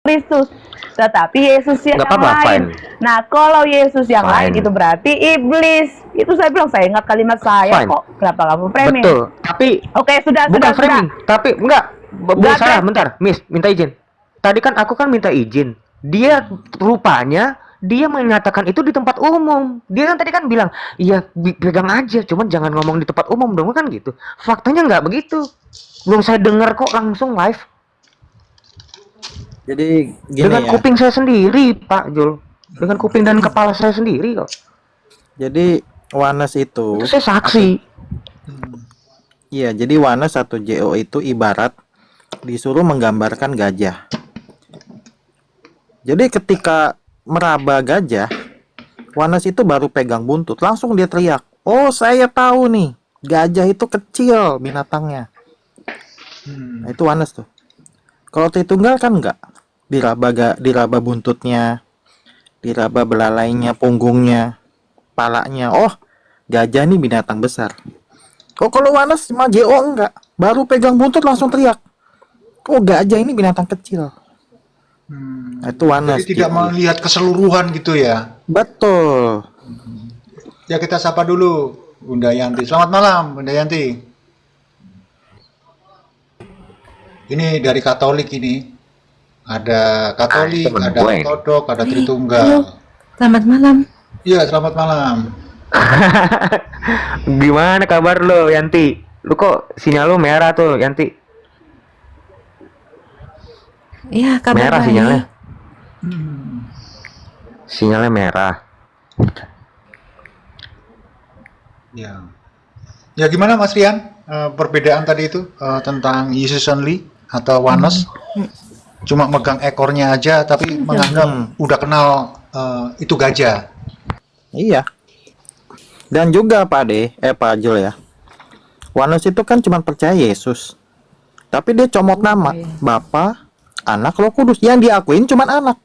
Kristus, tetapi Yesus yang Nggak apa-apa, lain. fine. Nah, kalau Yesus yang Fine. lain itu berarti iblis. Itu saya bilang, saya ingat kalimat saya Fine. kok. Kenapa kamu framing? Betul. Tapi Oke, sudah, bukan sudah. framing, tapi enggak. Enggak, Salah, Fred. bentar. Miss, minta izin. Tadi kan aku kan minta izin. Dia rupanya dia menyatakan itu di tempat umum. Dia kan tadi kan bilang, iya pegang aja, cuman jangan ngomong di tempat umum dong, kan gitu. Faktanya nggak begitu. Belum saya dengar kok langsung live. Jadi gini Dengan ya. kuping saya sendiri, Pak Jul. Dengan kuping dan kepala saya sendiri kok. Jadi Wanes itu Saya saksi. iya, jadi Wanes atau JO itu ibarat disuruh menggambarkan gajah. Jadi ketika meraba gajah, Wanes itu baru pegang buntut, langsung dia teriak, "Oh, saya tahu nih, gajah itu kecil binatangnya." Nah, itu Wanes tuh. Kalau Tritunggal kan enggak. Diraba buntutnya, diraba belalainya, punggungnya, palanya. Oh, gajah nih binatang besar. Kok kalau Wanes sama JO enggak, baru pegang buntut langsung teriak, "Oh, gajah ini binatang kecil." Nah, itu Wanes. Jadi tidak melihat keseluruhan gitu ya. Betul. Ya, kita sapa dulu Bunda Yanti. Selamat malam Bunda Yanti. Ini dari Katolik ini. Ada Katolik, temen ada gue. Ortodok, ada Halo, Tritunggal. selamat malam. Iya, selamat malam. Gimana kabar lo, Yanti? Lu kok sinyal lu merah tuh, Yanti? Iya, kabar Merah baik. sinyalnya. Sinyalnya merah. Ya. Ya, gimana Mas Rian? Perbedaan tadi itu tentang Jesus only atau Wanes? Cuma megang ekornya aja tapi menganggap udah kenal itu gajah. Iya. Dan juga Pak Jul ya. Wanes itu kan cuma percaya Yesus. Tapi dia comot nama, Bapa, Anak, Roh Kudus. Yang diakuin cuma anak.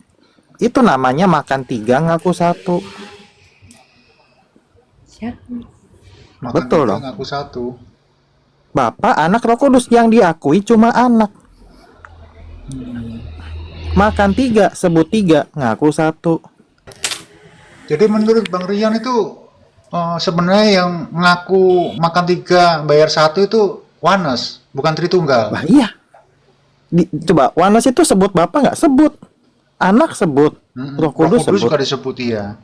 Itu namanya makan 3 ngaku 1. Siapa? Makan Betul tiga, dong. ngaku satu. Bapa, Anak, Roh Kudus. Yang diakui cuma anak. Makan 3, sebut 3, ngaku 1. Jadi menurut Bang Rian itu sebenarnya yang ngaku makan 3 bayar 1 itu Wanes, bukan Tritunggal. Bah iya. Coba Wanes itu sebut Bapa nggak? Sebut. Anak sebut. Roh Kudus sebut. juga disebut ya.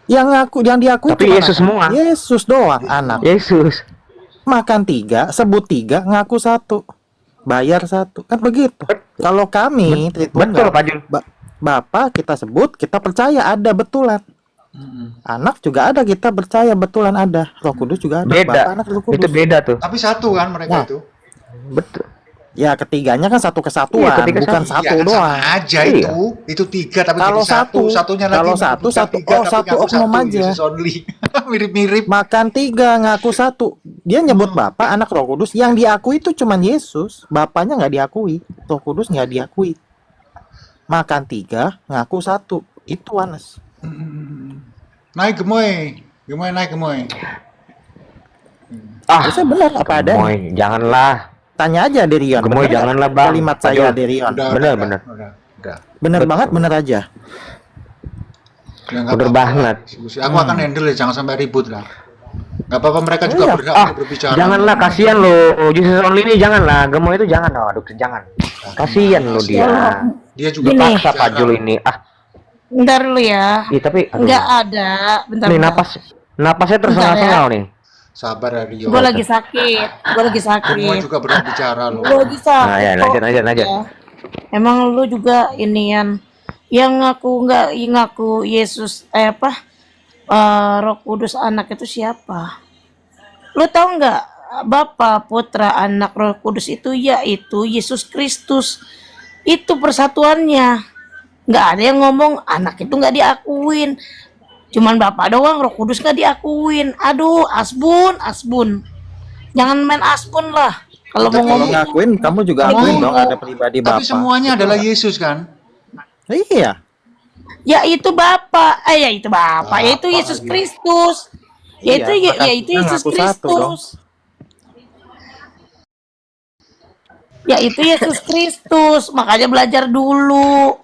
Yang diakui Tapi cuma Yesus anak. semua. Yesus doang anak. Yesus. Makan 3, sebut 3, ngaku 1, bayar 1, kan begitu. Kalau kami Betul, Pak Jul. Bapak kita sebut, kita percaya ada betulan. Anak juga ada, kita percaya betulan ada. Roh Kudus juga ada. Beda. Bapak, Anak, Roh Kudus. Itu beda tuh. Tapi satu kan mereka Nah. itu. Betul. Ya ketiganya kan satu kesatuan, Iya, ketiga bukan satu. satu Iya, kan doang. sama aja Iya. itu 3 tapi Kalau jadi satu, satu, satunya lagi kalau satu, menyebutkan satu, 3 oh, tapi satu ngaku oknum aja. Jesus only. Mirip-mirip. Makan 3 ngaku 1. Dia nyebut Bapak, Anak, Roh Kudus. Yang diakui itu cuman Yesus. Bapaknya nggak diakui, Roh Kudus nggak diakui. Makan 3 ngaku 1. Itu Wanes. Naik gemoy naik gemoy. Ah, Saya benar apa adanya. Gemoy, janganlah. Tanya aja Derion. Gemoy, Bener nggak janganlah, Bang. kalimat Pak saya Jul. Derion. Bener, bener. Udah. Bener Betul. banget, bener aja. Ya, nggak Bener apa-apa. banget. Diskusi. Aku akan handle ya, jangan sampai ribut lah. Nggak apa-apa, mereka juga Iya. berhak untuk berbicara. Janganlah, kasihan lo. Jesus only ini janganlah. Gemoy itu jangan, aduh, jangan. Kasihan lo dia. Dia juga Gini. Paksa Pak Jul ini. Bentar dulu ya. Iya tapi aduh. Enggak ada. Bentar. Nih bentar. napasnya tersengal-sengal nih. Sabar ya Rio. Gue lagi sakit. Semua Sakit. juga berhak bicara loh. Gue lagi sakit. Nah, ya, lanjut. Ya. Emang lu juga inian yang ngaku Yesus Roh Kudus anak itu siapa? Lu tahu nggak? Bapa, Putra, Anak, Roh Kudus itu yaitu Yesus Kristus. Itu persatuannya. Nggak ada yang ngomong anak itu nggak diakuin. Cuman Bapak doang, Roh Kudus nggak diakuin. Aduh, asbun. Jangan main asbun lah. Kalau mau Kalau ngomong ngakuin, kamu juga Ngomong. akuin dong ada pribadi Tapi Bapak. semuanya adalah Yesus kan? Iya. yaitu Bapak, yaitu Bapak Yesus lagi. Kristus. Yaitu Iya, yaitu makanya Yesus ngaku satu dong. Kristus. yaitu Yesus Kristus. Makanya belajar dulu.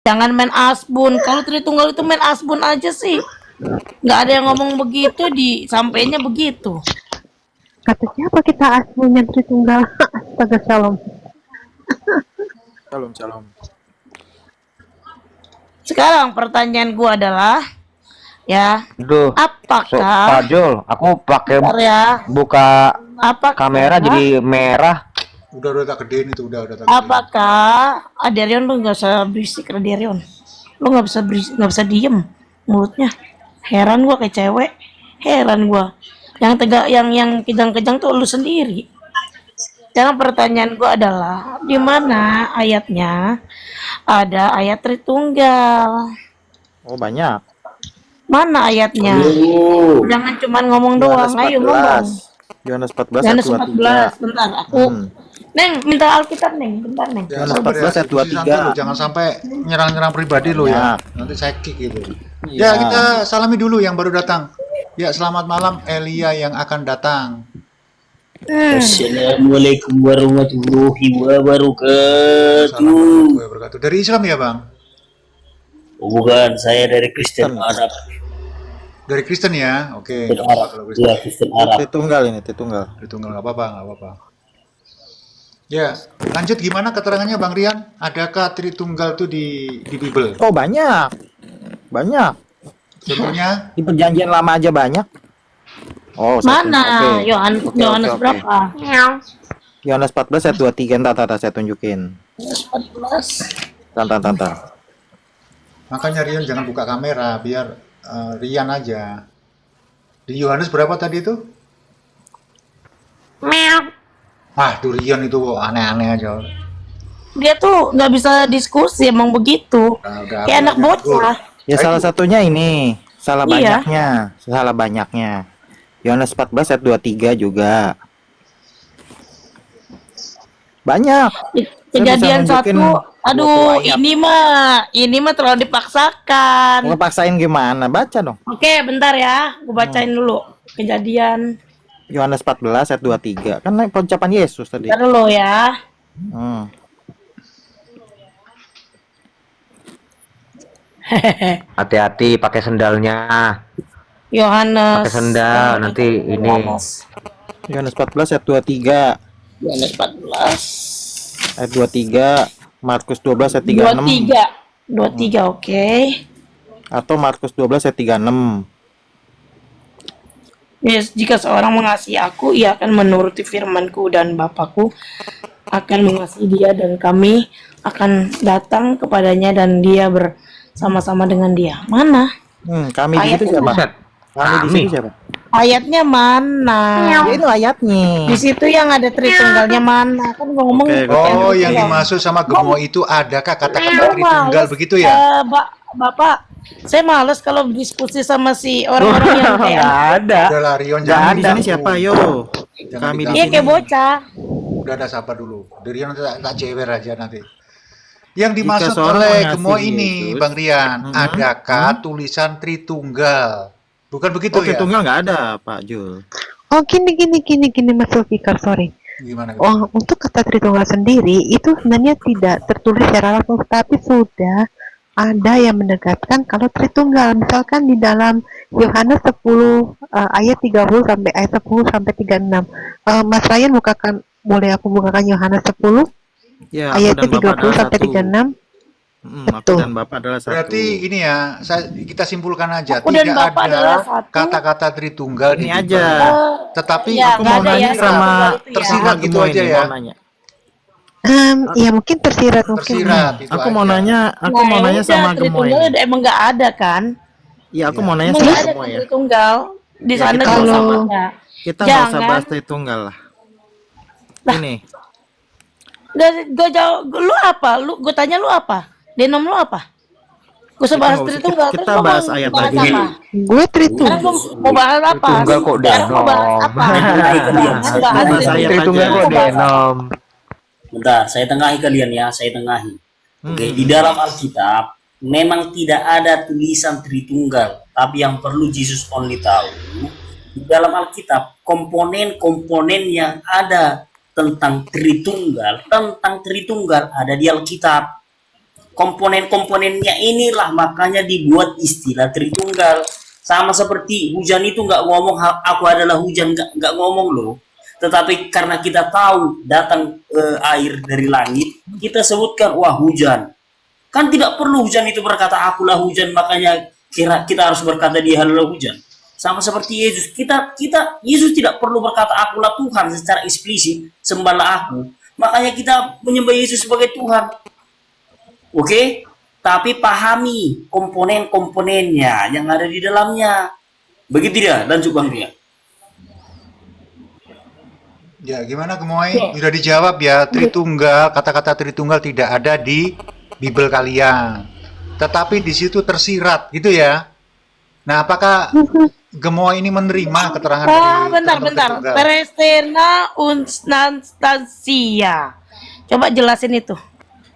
Jangan main asbun. Kalau Tritunggal itu main asbun aja sih. Nggak ada yang ngomong begitu, disampainya begitu. Kata siapa kita aslinya Tritunggal? Astaga, shalom. Shalom. Sekarang pertanyaan gua adalah, ya, Duh, Pak apakah, Jul, aku pakai bentar ya, buka apakah, kamera jadi merah. Udah tak gedein itu, udah tak gedein. apakah, Aderion lu nggak usah berisik, Aderion. Lu nggak bisa diem mulutnya. Heran gua kayak cewek. Heran gua. Yang tegak, yang kejang-kejang tuh lu sendiri. Sekarang pertanyaan gua adalah, di mana ayatnya ada ayat Tritunggal? Oh, banyak. Mana ayatnya? Jangan cuman ngomong doang. Ayo ngomong. Yohanes 14 Yohanes ayat 14. Bentar, aku. Neng, minta Alkitab, Neng. Bentar, Neng. Yohanes Sabar 14 ayat posisi santai 23. lo, jangan sampai nyerang-nyerang pribadi lo ya. Nanti saya kick gitu. Iya. Ya, kita salami dulu yang baru datang. Ya, selamat malam Elia yang akan datang. Assalamualaikum warahmatullahi wabarakatuh. Assalamualaikum warahmatullahi wabarakatuh. Dari Islam ya, Bang? Oh, bukan, saya dari Kristen Arab. Dari Kristen ya? Oke. Kristen Arab. Kalau Ya, Kristen Arab. Tritunggal ini, Tritunggal. Tritunggal nggak apa-apa, nggak apa-apa. Ya, lanjut gimana keterangannya Bang Rian? Adakah Tritunggal tuh di Bible? Oh, banyak. Banyak. Contohnya? Di perjanjian lama aja banyak. Oh, satu. Mana? Oke. Yohanes oke. berapa? Yohanes 14 ayat 23. Entar saya tunjukin. 14. Tantan. Makanya Rian jangan buka kamera, biar Rian aja. Di Yohanes berapa tadi itu? Ah, tuh Rian itu aneh-aneh aja. Dia tuh nggak bisa diskusi, emang begitu. Udah, Kayak anak bocah. Ya salah satunya ini, salah Iya. banyaknya. Yohanes 14 ayat 23 juga. Banyak. Kejadian Saya bisa nunjukin satu, aduh, 20 ayat. ini mah terlalu dipaksakan. Ngepaksain gimana? Baca dong. Oke, bentar ya, gue bacain dulu kejadian. Yohanes 14 ayat 23. Kan ucapan Yesus tadi. Bentar dulu ya. Hmm. Hati-hati pakai sendalnya. Yohanes. Pakai sendal nanti ini. Yohanes 14 ayat 23. Yohanes 14. Ayat 23. Markus 12 ayat 36. 23, oke. Atau Markus 12 ayat 36. Yes, jika seorang mengasihi aku, ia akan menuruti firmanku, dan Bapakku akan mengasihi dia, dan kami akan datang kepadanya, dan dia bersama-sama dengan dia. Mana? Kami di situ siapa? Buset. Kami di situ siapa? Ayatnya mana? Ya itu ayatnya. Di situ yang ada Tritunggalnya mana? Kan gua ngomong. Oke, Oh, Tritunggal. yang dimaksud sama gemo itu adakah kata-kata Gua Tritunggal males, begitu ya? Bapak, saya males kalau diskusi sama si orang-orang yang kayak Nggak ada. Udahlah Rion Kami jangan di sini siapa? Yo. Jangan Kami di diganggu. iya sini. kayak bocah. Udah ada sabar dulu. Dari Rion tak jewer aja nanti. Yang dimaksud seorang oleh mengasihi gemo ini, Yesus, Bang Rian, adakah tulisan Tritunggal? Bukan begitu Oh, ya? Tritunggal nggak ada, Pak Jul. Oh, gini Mas Zulfikar, sorry. Gimana? Oh, untuk kata Tritunggal sendiri itu sebenarnya tidak tertulis secara langsung, tapi sudah ada yang menegaskan kalau Tritunggal. Misalkan di dalam Yohanes 10 ayat 30 sampai ayat 10 sampai 36. Mas Ryan boleh aku bukakan Yohanes 10 Ya, aku ayatnya dan Bapak 30 adalah sampai satu. 36. Aku Betul. dan Bapak adalah satu. Berarti ini ya, kita simpulkan aja Aku dan tidak Bapak adalah ada satu. kata-kata Tritunggal di Ini Bible. aja. Tetapi Ya, aku nggak mau ada nanya ya, sama Tritunggal itu ya. tersirat gitu Gemo aja ini, ya. mau nanya. Ya mungkin tersirat mungkin. Tersirat itu Aku aja. mau nanya, aku mau nanya udah, sama Gemo Tritunggal ini. udah emang nggak ada kan? Iya, aku mau nanya Emang sama nggak ada Gemo kan ya. Tritunggal di Ya, sana kita juga kalau- sama nggak? Kita nggak usah Jangan. bahas Tritunggal lah. Ini, Gak jauh. Lu apa? Gue tanya lu apa? Denom lu apa? Gue Kita bahas nggak usah- Tritunggal. kita Terus gua bahas mau ayat bahas lagi. apa? Gue Sekarang gue mau bahas apa? Tritunggal kok Sekarang mau bahas Denom. apa? Saya Bahas bahas Tritunggal. ayat Tritunggal aja. kok Denom. Bentar, saya tengahi kalian ya, saya tengahi. Oke, Hmm. di dalam Alkitab memang tidak ada tulisan Tritunggal, tapi yang perlu Jesus only tahu, di dalam Alkitab komponen-komponen yang ada tentang Tritunggal ada di Alkitab. Komponen-komponennya inilah makanya dibuat istilah Tritunggal. Sama seperti hujan itu nggak ngomong aku adalah hujan, nggak ngomong loh. Tetapi karena kita tahu datang air dari langit, kita sebutkan wah hujan. Kan tidak perlu hujan itu berkata akulah hujan, makanya kita harus berkata dia adalah hujan. Sama seperti Yesus, Yesus tidak perlu berkata akulah Tuhan secara eksplisit, sembahlah aku. Makanya kita menyembah Yesus sebagai Tuhan. Oke? Tapi pahami komponen-komponennya yang ada di dalamnya. Begitu dia, lanjut Bang Ria. Ya, gimana Gemoy? Sudah dijawab ya, Tritunggal, kata-kata Tritunggal tidak ada di Bible kalian. Tetapi di situ tersirat, gitu ya. Nah, apakah Gemoy ini menerima keterangan dari bentar. Tritunggal? Presena Unstansia. Coba jelasin itu.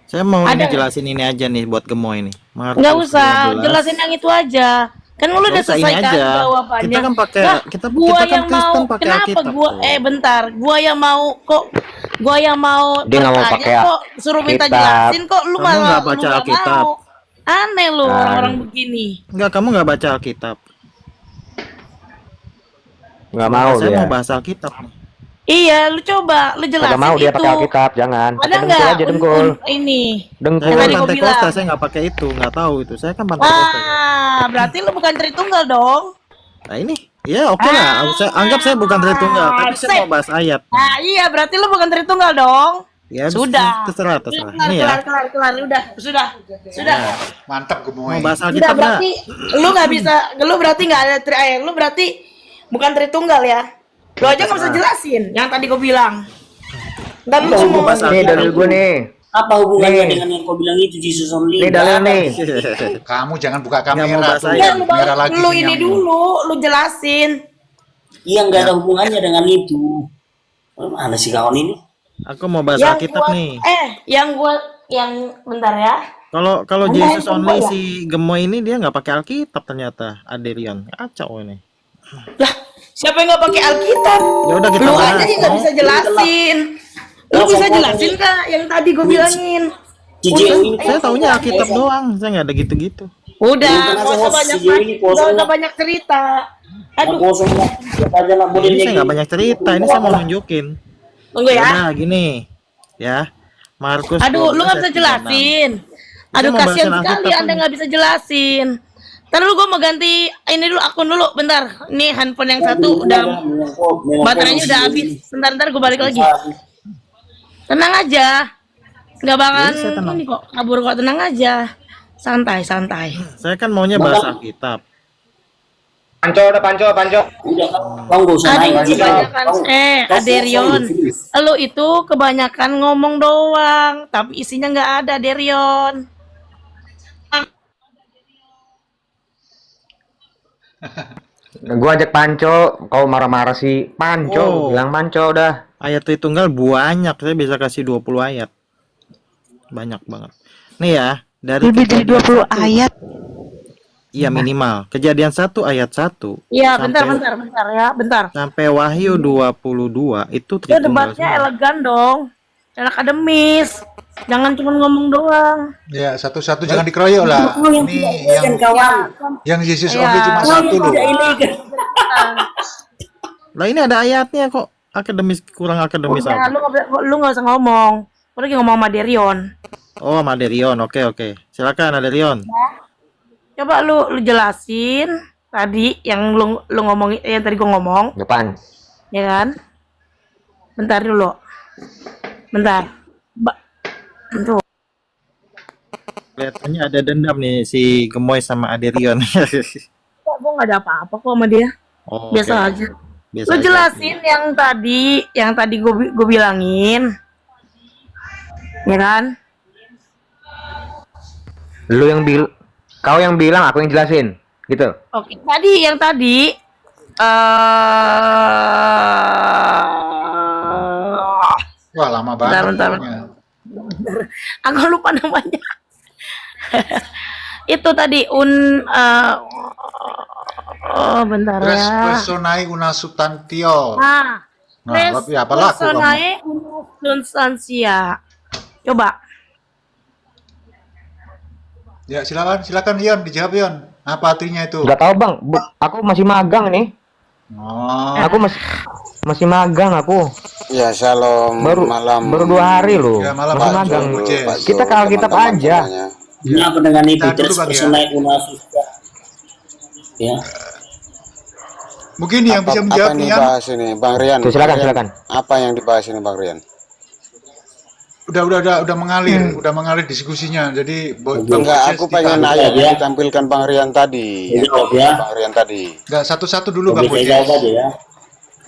Saya mau Ada ini jelasin ini aja nih buat Gemoy nih. Markus Nggak usah, 12. jelasin yang itu aja. Kan lu udah Nggak usah ini selesai kan aja. jawabannya. Kita kan pakai Lah, kita gua kan yang Kristen mau, pakai kenapa Alkitab. gua bentar, gua yang mau Dia nggak mau bertanya pakai kok suruh minta kitab. jelasin kok lu Kamu malah nggak baca lu nggak Alkitab. mau. Aneh lu Kan. orang-orang begini. Enggak, kamu nggak baca Alkitab. Nggak mau Saya dia. mau bahas Alkitab nih. Iya, lu coba, lu jelasin Nggak mau dia itu. pakai Alkitab, jangan. Ada Pakai nggak dengkul aja dengkul. ini? Dengkul. Saya Yang kan tadi gua Pantekosta, bilang. saya nggak pakai itu, nggak tahu itu. Saya kan Pantekosta. Berarti lu bukan Tritunggal dong. Nah ini, ya oke lah. Saya anggap saya bukan Tritunggal, tapi saya mau bahas ayat. Nah, iya, berarti lu bukan Tritunggal dong. Ya Sudah. terserah. Ini ya. Kelar, sudah. Mantap Mau Gemoy. bahas Sudah, Alkitab nggak? berarti lu berarti nggak ada lu berarti bukan Tritunggal ya. Lu aja nggak bisa jelasin yang tadi gue bilang. Dan lu semua bahas Nih dalil gue nih. Apa hubungannya Nih. dengan yang kau bilang itu Jesus only? Nih dalil nih. Kamu jangan buka Nggak mau kamera bahas tuh. ayat. lu Kamera lagi lu tuh ini nyambung. dulu, lu jelasin. Iya, nggak ada hubungannya dengan itu. Mana sih kawan ini? Aku mau bahas Yang Alkitab gua- nih. yang bentar ya. Kalau Ada Jesus yang only ya? si Gemoy ini dia nggak pakai Alkitab ternyata. Aderion, kacau ini. Lah, siapa yang nggak pakai Alkitab? Ya udah kita Lu bahas. aja yang nggak Oh. bisa jelasin. Lu bisa jelasin kak yang tadi gue bilangin? Cijew ini Saya taunya Alkitab doang, saya nggak ada gitu-gitu. Udah, Bukan nggak aja, usah host, banyak si Joey ini kosong, nggak usah Nak. banyak cerita. Aduh, Aduh, kosong lah. Siapa aja lah Ini modelnya saya nggak gini. banyak cerita, ini saya mau nunjukin. tunggu ya. Nah, gini, ya. Markus. Aduh, lu 12 nggak bisa ayat 36. jelasin. Aduh, mau kasihan bahasin sekali Alkitab Anda nih. nggak bisa jelasin. Ntar lu gue mau ganti ini dulu akun dulu, bentar. Nih handphone yang satu udah baterainya udah habis. Bentar gue balik lagi. Tenang aja, nggak bakalan Iya, saya tenang. ini kok kabur kok, tenang aja. Santai. Saya kan maunya bahas Alkitab. Panco udah panco. Udah, bang, gak usah naik. Aduh, Cijew. kebanyakan Aderion, lu itu kebanyakan ngomong doang, tapi isinya nggak ada, Aderion. Gua ajak Panco, kau marah-marah sih. Panco, Oh. bilang Panco udah. Ayat Tritunggal banyak, saya bisa kasih 20 ayat. Banyak banget. Nih ya, dari Lebih dari Kejadian 20 1, ayat. iya minimal. Kejadian 1 ayat 1 Iya, bentar ya, bentar. sampai Wahyu 22 itu Itu Tritunggal debatnya semua. elegan dong, akademis. Jangan cuma ngomong doang. Ya, satu-satu jangan dikeroyok lah. Ini yang Yesus Iya. only cuma satu loh. Lah ini ada ayatnya kok. Akademis kurang akademis Udah, apa? lu nggak usah ngomong. Lu lagi ngomong sama Derion. Oh, sama Aderion. Oke. Silakan Aderion. Coba lu jelasin tadi yang lu ngomongin, yang tadi gua ngomong, Depan. ya kan? Bentar dulu. Bentar. Tuh. Kelihatannya ada dendam nih si Gemoy sama Aderion. Kok gua nggak ada apa-apa kok sama dia. Oh, Biasa oke. aja. Biasa Lu aja. jelasin yang tadi gue bilangin, ya kan? Kau yang bilang, aku yang jelasin, gitu. Oke, yang tadi Wah, lama banget. Bentar. aku lupa namanya. Itu tadi bentar ya. Personae una substantial. Nah, Nah, tapi apa laku kamu? personae unu substansia. Coba. Ya, silakan Yon, dijawab Yon. Apa artinya itu? Nggak tahu bang, aku masih magang nih. Oh, Aku masih magang aku. Ya, shalom Baru malam. baru 2 hari loh. Ya, malam, Masih Pak magang. Jul, Jul, Pak Kita ke Alkitab teman-teman aja. semuanya. Ini apa dengan itu? Kita dulu, Terus Bang, ya. personal unasus. Ya. mungkin yang bisa Apa menjawab nih Yan. bahas ini, Bang Rian? Tuh, silakan, Bang Rian, silakan. Apa yang dibahas ini, Bang Rian? Udah mengalir diskusinya. Jadi Enggak, aku pengen ayat yang ditampilkan Bang Rian tadi. Saya jawab ya. Bang Rian tadi. Enggak, satu-satu dulu Bang Oke, Bojes. saya jawab aja ya.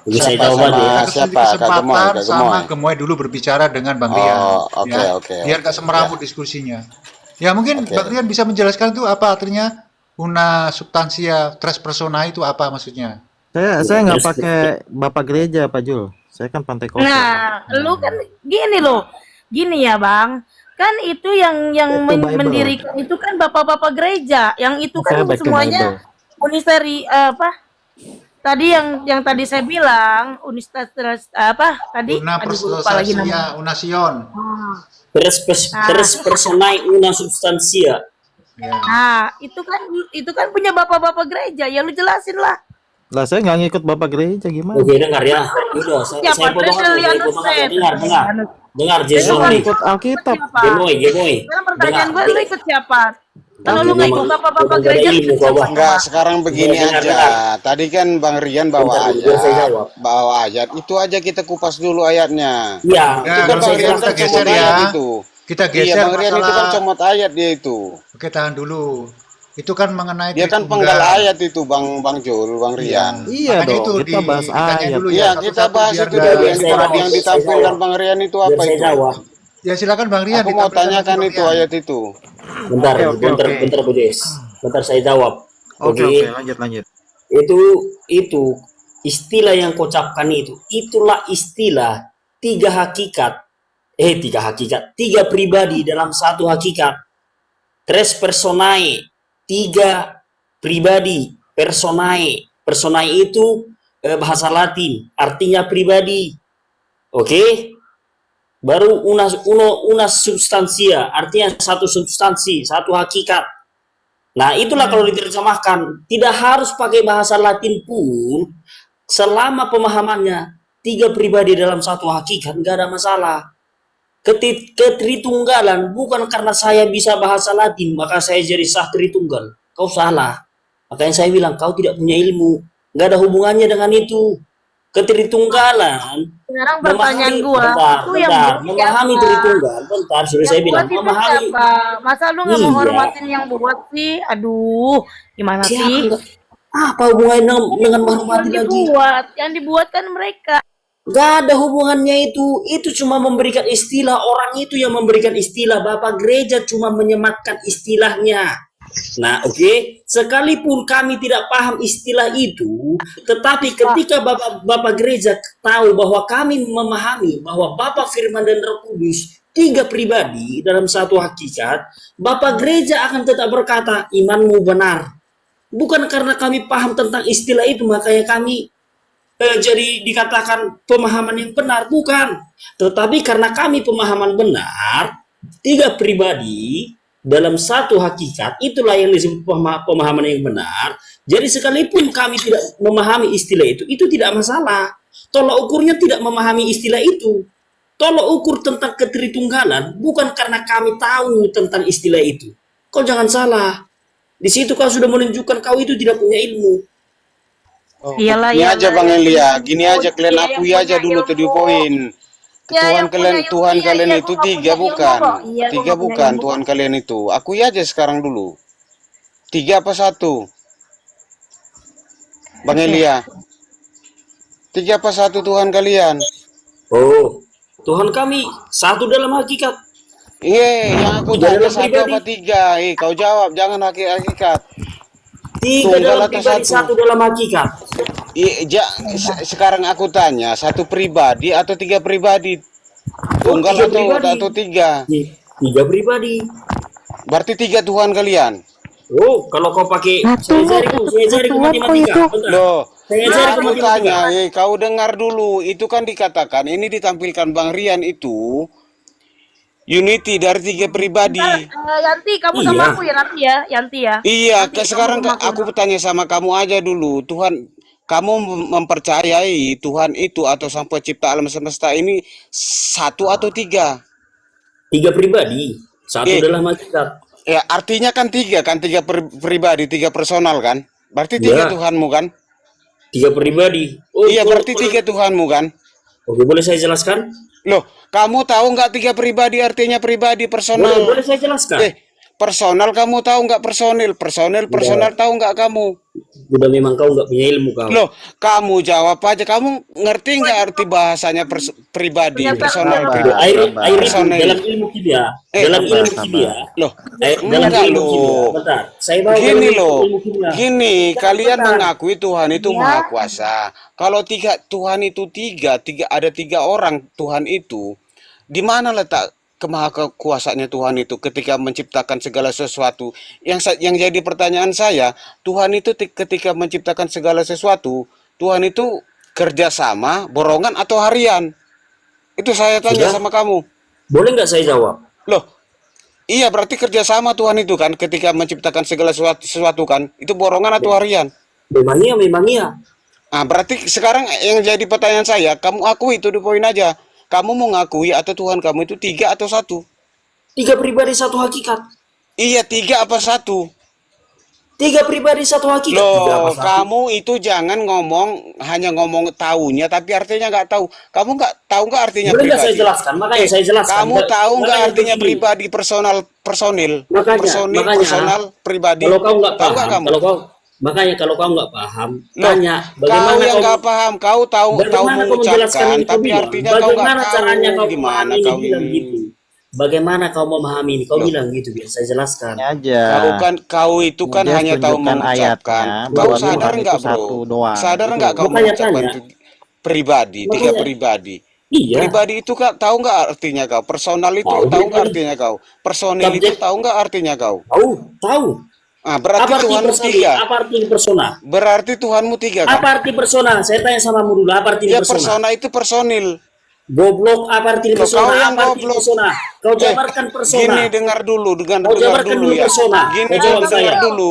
Oke, saya Siapa jawab sama- aja ya. Kita kasih Siapa? Kak Gemoy, kesempatan Kak sama Gemoy. Gemoy dulu berbicara dengan Bang Rian. Oh, oke, ya. oke. Biar gak semerawut diskusinya. Ya mungkin Oke. Bang Rian bisa menjelaskan itu apa artinya una substansia tres personae itu apa maksudnya? Saya nggak pakai Bapak Gereja, Pak Jul. Saya kan pantai kosong. Nah, lu kan gini loh. Gini ya, Bang. Kan itu yang Itu Bible. mendirikan itu kan bapak-bapak gereja. Yang itu kan Saya baca semuanya Bible. unisteri apa? Tadi yang tadi saya bilang universitas apa? Tadi Una aduh, gua lupa lagi namanya. personae unasion. Tres personae una substansia. Ya. Nah, itu kan punya bapak-bapak gereja. Ya lu jelasin lah. Lah saya nggak ngikut Bapak Gereja gimana? Oke, dengar ya. Udah, saya Siapa? potong aja, Trislian saya potong aja. Hussein. Dengar, Saya Jason nggak nih. ngikut Alkitab. Siapa? Gemoy. Sekarang pertanyaan Dengar. gue, lu ikut siapa? Kalau lu nggak ikut bapak-bapak Bukan gereja, dari lu ikut ilmu, Bapak. siapa? Enggak, sekarang begini Dengar, aja. dengar. Tadi kan Bang Rian bawa Bentar, biar saya ayat. jawab. Bawa ayat. Itu aja kita kupas dulu ayatnya. Iya, Ya, Itu itu kalau Bang saya Rian kita kan geser comot ya. ayat itu. Kita Iya, geser Bang Rian itu kan masalah. comot ayat dia itu. Oke, tahan dulu. Itu kan mengenai Dia kan Tritunggal. penggal ayat itu Bang Jul, Bang Rian. Iya Makanya dong, itu kita bahas ditanya ayat. dulu Iya, ya, kita satu-satu bahas biar itu nggak- dulu biar saya jawab. yang ditampilkan Bang Rian itu biar apa saya itu? jawab. Ya silakan Bang Rian. Aku mau ditampilkan tanyakan Bang itu Rian. ayat itu. Bentar, Oke, bentar, oke. bentar, Bu Des. Bentar saya jawab. Oke, lanjut. Itu istilah yang kau ucapkan itulah istilah tiga pribadi dalam satu hakikat. Tres personae, tiga pribadi, personae itu bahasa Latin, artinya pribadi. Oke? Baru una substansia, artinya satu substansi, satu hakikat. Nah, itulah kalau diterjemahkan, tidak harus pakai bahasa Latin pun, selama pemahamannya tiga pribadi dalam satu hakikat, nggak ada masalah. Ketritunggalan bukan karena saya bisa bahasa Latin, maka saya jadi sah Tritunggal. Kau salah. Makanya saya bilang, kau tidak punya ilmu. Nggak ada hubungannya dengan itu. Ketritunggalan, Sekarang pertanyaan gua, itu yang buat memahami siapa? Tritunggal. Bentar, sudah saya Yang bilang, buat itu memahami. siapa? Masa lu nggak Iya. menghormatin yang buat sih? Aduh, gimana sih? Siapa? Apa hubungannya dengan menghormati Yang lagi? dibuat kan mereka. Gak ada hubungannya itu cuma memberikan istilah, orang itu yang memberikan istilah, Bapak Gereja cuma menyematkan istilahnya. Nah, oke, sekalipun kami tidak paham istilah itu, tetapi ketika Bapak Gereja tahu bahwa kami memahami bahwa Bapa, Firman, dan Roh Kudus tiga pribadi dalam satu hakikat, Bapak Gereja akan tetap berkata, imanmu benar. Bukan karena kami paham tentang istilah itu, makanya kami jadi dikatakan pemahaman yang benar, bukan. Tetapi karena kami pemahaman benar, tiga pribadi dalam satu hakikat, itulah yang disebut pemahaman yang benar. Jadi sekalipun kami tidak memahami istilah itu tidak masalah. Tolak ukurnya tidak memahami istilah itu. Tolak ukur tentang ketritunggalan bukan karena kami tahu tentang istilah itu. Kau jangan salah. Di situ kau sudah menunjukkan kau itu tidak punya ilmu. Iyalah, Gini iyalah, aja Bang yang Elia, punya gini ilmu, aja kalian dia akui yang aja punya dulu to the ilmu. point. Iya, Tuhan yang kalian, punya ilmu. Tuhan Iya, kalian iya, itu gua nggak tiga punya ilmu bukan? kok. Iya, gua Tiga nggak punya bukan ilmu Tuhan kok. kalian itu. Akui aja sekarang dulu. Tiga apa satu? Bang Elia. Tiga apa satu Tuhan kalian? Oh, Tuhan kami satu dalam hakikat. Iya, yang aku Tiga tanya dalam satu pribadi. apa tiga? Kau jawab, jangan hakikat. Tiga Tunggal dalam atau pribadi, satu? satu dalam hakikat. Sekarang aku tanya, satu pribadi atau tiga pribadi? Tunggal tiga pribadi. atau tiga? Tiga pribadi. Berarti tiga Tuhan kalian. Oh, kalau kau pakai Satu, saya ajari satu kau kok matematika. itu. Bentar. Loh, Saya ajari kau aku matematika. tanya, kau dengar dulu, itu kan dikatakan, ini ditampilkan Bang Rian itu, unity dari tiga Bentar, pribadi. Yanti, kamu sama Iya. aku ya nanti ya, Yanti ya. Iya, Nanti kamu sekarang sama aku ya. aku bertanya sama kamu aja dulu, Tuhan, kamu mempercayai Tuhan itu atau Sang Pencipta alam semesta ini satu atau tiga? 3 pribadi. Satu Eh, adalah malaikat. ya artinya kan tiga pribadi, tiga personal kan? Berarti tiga Ya, Tuhanmu kan? 3 pribadi. Oh, Iya, berarti tiga Tuhanmu kan? Oke, boleh saya jelaskan? Loh, kamu tahu nggak tiga pribadi artinya pribadi Boleh, personal? boleh saya jelaskan. Personal kamu tahu nggak personil? Personal tahu nggak kamu? Udah memang kau nggak punya ilmu kau. Loh, kamu jawab aja. Kamu ngerti nggak arti bahasanya pribadi, personal? Sabar, Air sabar. itu Personil. dalam ilmu kimia. Eh, Dalam sabar, ilmu sabar. kimia. Loh, Dalam enggak ilmu kimia. loh. Bentar. Saya tahu dalam Gini loh, ilmu kimia. gini, kalian bentar. mengakui Tuhan itu maha kuasa. Kalau Tuhan itu ada tiga orang Tuhan itu, di mana letak kemahakuasaannya Tuhan itu ketika menciptakan segala sesuatu? Yang jadi pertanyaan saya, Tuhan itu ketika menciptakan segala sesuatu, Tuhan itu kerjasama, borongan atau harian? Itu saya tanya Sudah. sama kamu. Boleh nggak saya jawab? Loh, iya berarti kerjasama Tuhan itu kan ketika menciptakan segala sesuatu kan, itu borongan atau harian? Memang iya, memang iya. Nah, berarti sekarang yang jadi pertanyaan saya, kamu akui itu di poin aja. Kamu mau ngakui atau Tuhan kamu itu tiga atau satu? 3 pribadi satu hakikat. Iya, tiga apa satu? 3 pribadi satu hakikat. Tiga apa Loh, satu? kamu itu jangan hanya ngomong tahunya, tapi artinya nggak tahu. Kamu nggak tahu nggak artinya Boleh nggak saya pribadi? jelaskan? Makanya saya jelaskan. Kamu tahu nggak Makanya artinya begini. pribadi, personil, Makanya, personal, pribadi? kalau kau nggak Tahu nggak paham, kamu? kalau kau nggak paham, Loh, tanya kau bagaimana yang kau nggak paham, kau tahu bagaimana kau menjelaskan mengucapkan, ini? Kau tapi bilang, artinya kau nggak bagaimana tahu. caranya kau Gimana memahami ini? kau Bilang ini? gitu. Bagaimana kau memahami ini? Kau Loh. bilang gitu, biar saya jelaskan. Ini aja. Kau itu kan Dia hanya tahu tunjukkan mengucapkan. ayatnya Kau bahwa sadar Tuhan nggak, itu satu bro? doang. Sadar Gitu. nggak kau Makanya mengucapkan tanya. pribadi, tiga Makanya- pribadi? Iya. Pribadi itu kak tahu nggak artinya kau? Personal itu Tahu, tahu nggak pribadi. artinya kau? Personil itu Subjek. tahu nggak artinya kau? Tahu. Ah, berarti Apa arti Tuhanmu personil? tiga. Apa arti persona? Berarti Tuhanmu tiga kan? Apa arti persona? Saya tanya sama dulu, apa arti Ya persona? persona itu personil. Goblok, apa arti Loh, persona? kau yang Apa arti goblok. persona? Kau jabarkan persona. Gini dengar dulu, Kau dengar jabarkan dulu dulu ya. persona. Gini Kau jawab saya. dengar dulu,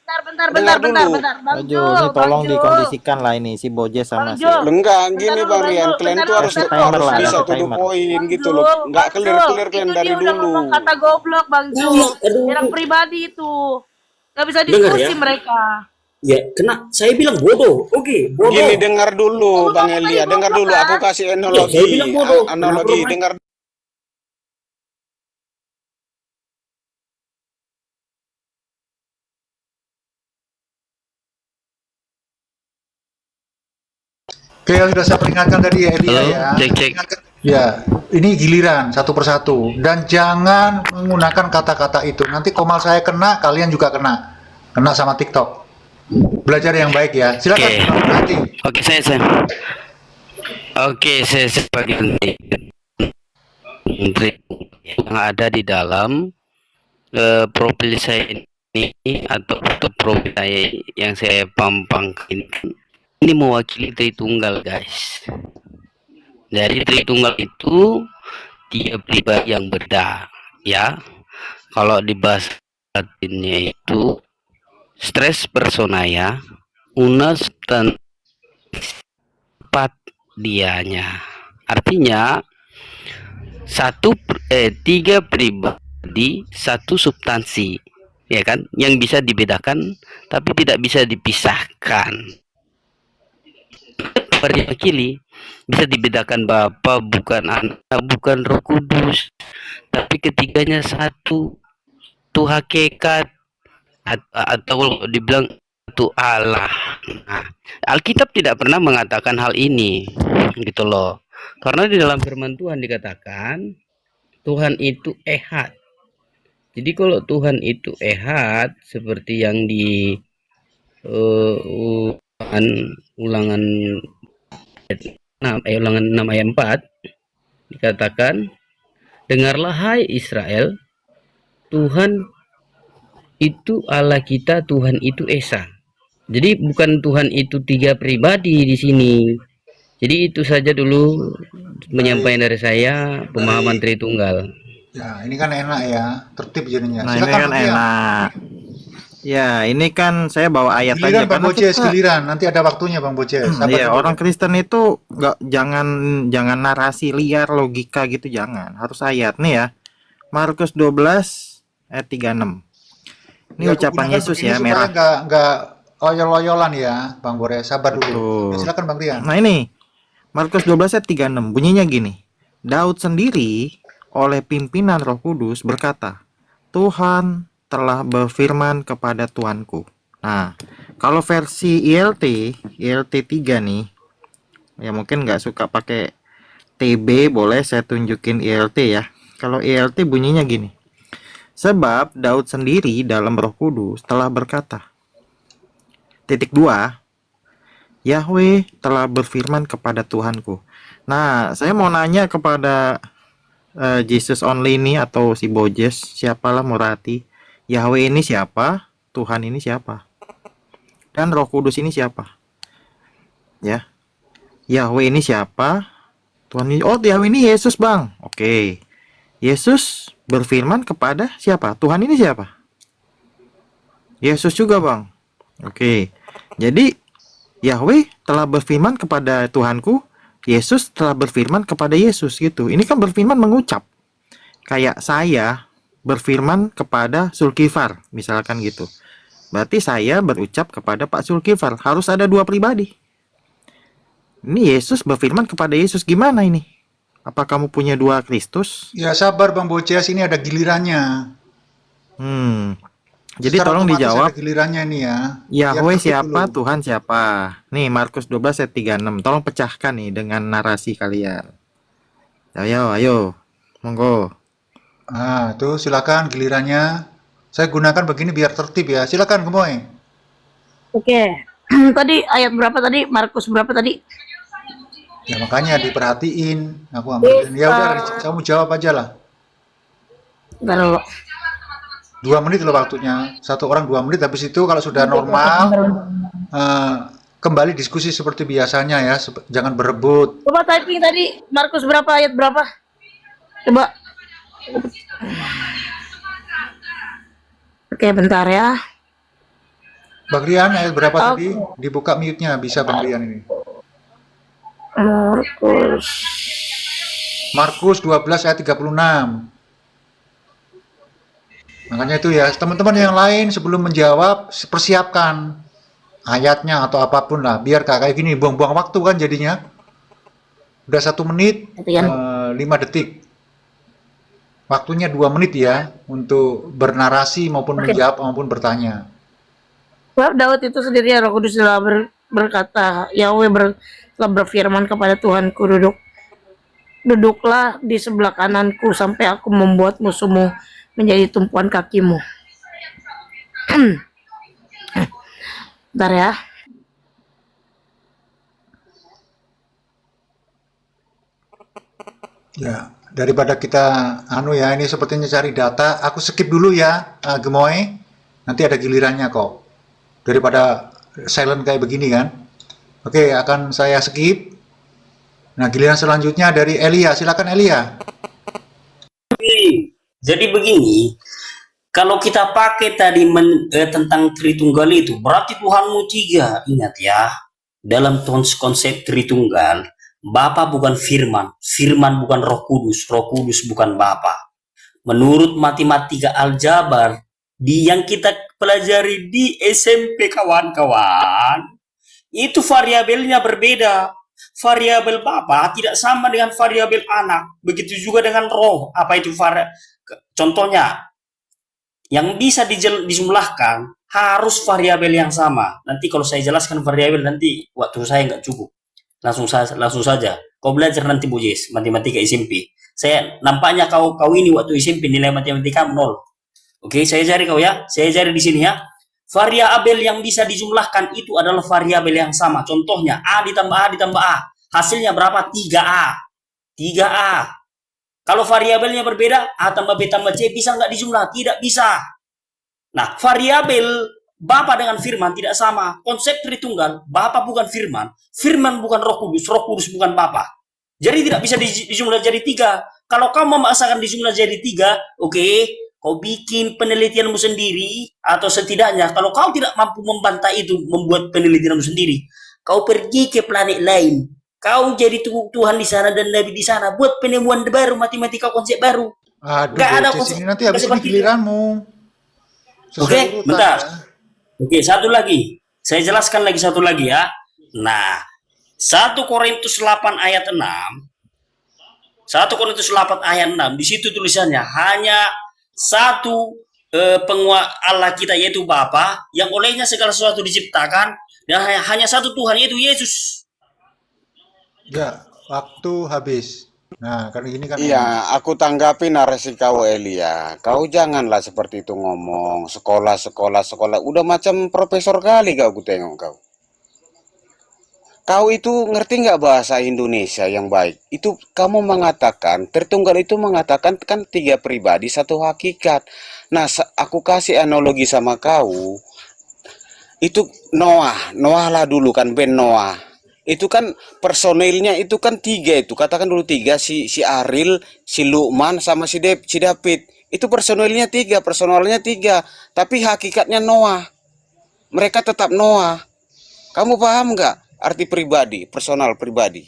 Bentar, Dengar dulu. Bang Ojo, ini tolong Bang Jul. dikondisikan lah ini si Bojes sama Bang si. Jul. Enggak, Bentar gini dulu, Bang Bang Rian, Jul. kalian Bentar tuh dulu, harus bentar timer dulu, lah, bisa ada to the timer. point Bang gitu Jul, loh. Enggak Bang clear Jul. clear kalian Itu dari dia udah dulu. ngomong kata goblok Bang Nah, Jul. aduh. Nyerang pribadi itu. Gak bisa Dengar diskusi ya. mereka. Ya, kena. Saya bilang bodoh. Oke, bodoh. Gini dengar dulu Kamu Bang tadi Elia, dengar goblok, dulu kan? aku kasih Ya, analogi. saya bilang bodoh. Analogi, Kenapa, dengar Oke, yang sudah saya peringatkan tadi ya Elia ya. cek. Ya, ini giliran satu persatu dan jangan menggunakan kata-kata itu. Nanti komal saya kena, kalian juga kena. Kena sama TikTok. Belajar yang baik ya. Silakan Oke. Bang Nanti. Oke, saya sebagai menteri yang ada di dalam profil saya ini atau profil saya yang saya pampangkan ini mewakili Tritunggal, guys. Dari Tritunggal itu dia pribadi yang beda, ya. Kalau dibahas latinnya itu stress personaya, unas dan empat dianya. Artinya tiga pribadi, satu substansi, ya kan? Yang bisa dibedakan tapi tidak bisa dipisahkan. Berwakili bisa dibedakan Bapa bukan Anak, bukan Roh Kudus, tapi ketiganya satu, itu hakikat atau dibilang itu Allah. Nah, Alkitab tidak pernah mengatakan hal ini, gitu loh. Karena di dalam firman Tuhan dikatakan Tuhan itu ehad. Jadi kalau Tuhan itu ehad seperti yang di ulangan 6 ayat 4 dikatakan, dengarlah hai Israel, Tuhan itu Allah kita, Tuhan itu Esa. Jadi bukan Tuhan itu 3 pribadi di sini. Jadi itu saja dulu penyampaian dari saya, pemahaman Baik. Tritunggal. Ya, ini kan enak ya, tertib jadinya. Nah, ini Silakan kan Bang Rian. enak. Ya, ini kan saya bawa ayat Giliran aja Bang karena Bojes, kita giliran. Nanti ada waktunya Bang Bojes. Sabar Iya, dulu. orang Kristen itu jangan narasi liar, logika gitu jangan. Harus ayat nih ya. Markus 12 ayat 36. Ini Ya, aku ucapan gunakan Yesus begini ya, supaya merah. nggak loyol-loyolan ya, Bang Bores. Sabar dulu. Betul. Ya, silakan Bang Rian. Nah, ini Markus 12 ayat 36 bunyinya gini. Daud sendiri oleh pimpinan Roh Kudus berkata, Tuhan telah berfirman kepada Tuanku. Nah, kalau versi ILT 3 nih, ya mungkin nggak suka pakai TB, boleh saya tunjukin ILT ya. Kalau ILT bunyinya gini. Sebab Daud sendiri dalam Roh Kudus telah berkata. Titik 2. Yahweh telah berfirman kepada Tuhanku. Nah, saya mau nanya kepada Jesus only ini atau si Bojes, siapalah Murati. Yahweh ini siapa? Tuhan ini siapa? Dan Roh Kudus ini siapa? Ya. Yahweh ini siapa? Tuhan ini, oh Yahweh ini Yesus, Bang. Oke. Yesus berfirman kepada siapa? Tuhan ini siapa? Yesus juga, Bang. Oke. Jadi Yahweh telah berfirman kepada Tuhanku, Yesus telah berfirman kepada Yesus gitu. Ini kan berfirman mengucap. Kayak saya berfirman kepada Zulkifar, misalkan gitu. Berarti saya berucap kepada Pak Zulkifar. Harus ada 2 pribadi. Ini Yesus berfirman kepada Yesus, gimana ini? Apa kamu punya 2 Kristus? Ya, sabar Bang Bojes, ini ada gilirannya. Jadi Secara tolong otomatis dijawab. ada gilirannya ini ya. Biar Yahweh tertib siapa, dulu. Tuhan siapa? Nih Markus 12 ayat 36. Tolong pecahkan nih dengan narasi kalian. Ayo. Monggo. Nah, tuh silakan gilirannya. Saya gunakan begini biar tertib ya. Silakan Gemoy. Oke. Tadi ayat berapa tadi? Markus berapa tadi? Ya makanya diperhatiin. Aku ambilin. Ya udah, kamu jawab aja lah. Bentar dulu. 2 menit loh waktunya. Satu orang 2 menit. Habis itu kalau sudah normal, kembali diskusi seperti biasanya ya. Jangan berebut. Coba typing tadi Markus berapa ayat berapa? Coba. Oke, bentar ya. Bang Rian, ayat berapa tadi? Dibuka mute-nya, bisa Bang Rian ini. Markus 12 ayat 36. Makanya itu ya, teman-teman yang lain sebelum menjawab, persiapkan ayatnya atau apapun lah. Biar kayak gini, buang-buang waktu kan jadinya. Udah 1 menit, 5 detik. Waktunya 2 menit ya, untuk bernarasi maupun menjawab maupun bertanya. Sebab Daud itu sendiri Roh Kudus telah berkata, Yahweh telah berfirman kepada Tuhanku, duduklah di sebelah kananku sampai aku membuat musuhmu menjadi tumpuan kakimu. Bentar ya. Ya, daripada kita ya, ini sepertinya cari data, aku skip dulu ya, Gemoy. Nanti ada gilirannya kok. Daripada silent kayak begini kan. Oke, akan saya skip. Nah, giliran selanjutnya dari Elia. Silakan Elia. Jadi begini, kalau kita pakai tadi tentang Tritunggal itu, berarti Tuhanmu 3. Ingat ya, dalam konsep Tritunggal, Bapa bukan firman, firman bukan Roh Kudus bukan Bapa. Menurut matematika aljabar yang kita pelajari di SMP kawan-kawan, itu variabelnya berbeda. Variabel Bapa tidak sama dengan variabel anak. Begitu juga dengan roh. Apa itu contohnya? Yang bisa dijumlahkan harus variabel yang sama. Nanti kalau saya jelaskan variabel nanti waktu saya nggak cukup. Langsung saja. Kau belajar nanti Bojes, matematika SMP. Saya nampaknya kau ini waktu SMP nilai matematika 0. Oke, saya cari kau ya. Saya cari di sini ya. Variabel yang bisa dijumlahkan itu adalah variabel yang sama. Contohnya A ditambah A ditambah A. Hasilnya berapa? 3A. 3A. Kalau variabelnya berbeda, A tambah B tambah C bisa nggak dijumlah? Tidak bisa. Nah, variabel Bapa dengan Firman tidak sama. Konsep Tritunggal, Bapa bukan Firman, Firman bukan Roh Kudus bukan Bapa. Jadi tidak bisa dijumlah jadi 3. Kalau kau memaksakan dijumlah jadi 3, oke, kau bikin penelitianmu sendiri, atau setidaknya kalau kau tidak mampu membantah itu, membuat penelitianmu sendiri, kau pergi ke planet lain. Kau jadi Tuhan di sana dan Nabi di sana, buat penemuan baru, matematika konsep baru. Aduh, Nggak ada Decis, konsep ini nanti habis ini seperti itu. giliranmu. Sesuai Oke, urutan, bentar. ya. Oke, satu lagi. Saya jelaskan lagi satu lagi ya. Nah, 1 Korintus 8 ayat 6. 1 Korintus 8 ayat 6. Di situ tulisannya hanya satu Allah kita yaitu Bapa, yang olehnya segala sesuatu diciptakan, dan hanya satu Tuhan yaitu Yesus. Ya, waktu habis. Nah, karena ini kan Iya, aku tanggapi narasi kau Elia. Kau janganlah seperti itu ngomong. Sekolah. Udah macam profesor kali kau tengok kau. Kau itu ngerti nggak bahasa Indonesia yang baik? Itu kamu mengatakan, Tritunggal itu mengatakan kan 3 pribadi, 1 hakikat. Nah, aku kasih analogi sama kau. Itu Noah lah dulu kan, Ben Noah. Itu kan personilnya itu kan 3 itu. Katakan dulu 3, si Ariel, si Lukman, sama si David. Itu personilnya 3, tapi hakikatnya Noah. Mereka tetap Noah. Kamu paham nggak arti pribadi, personal pribadi?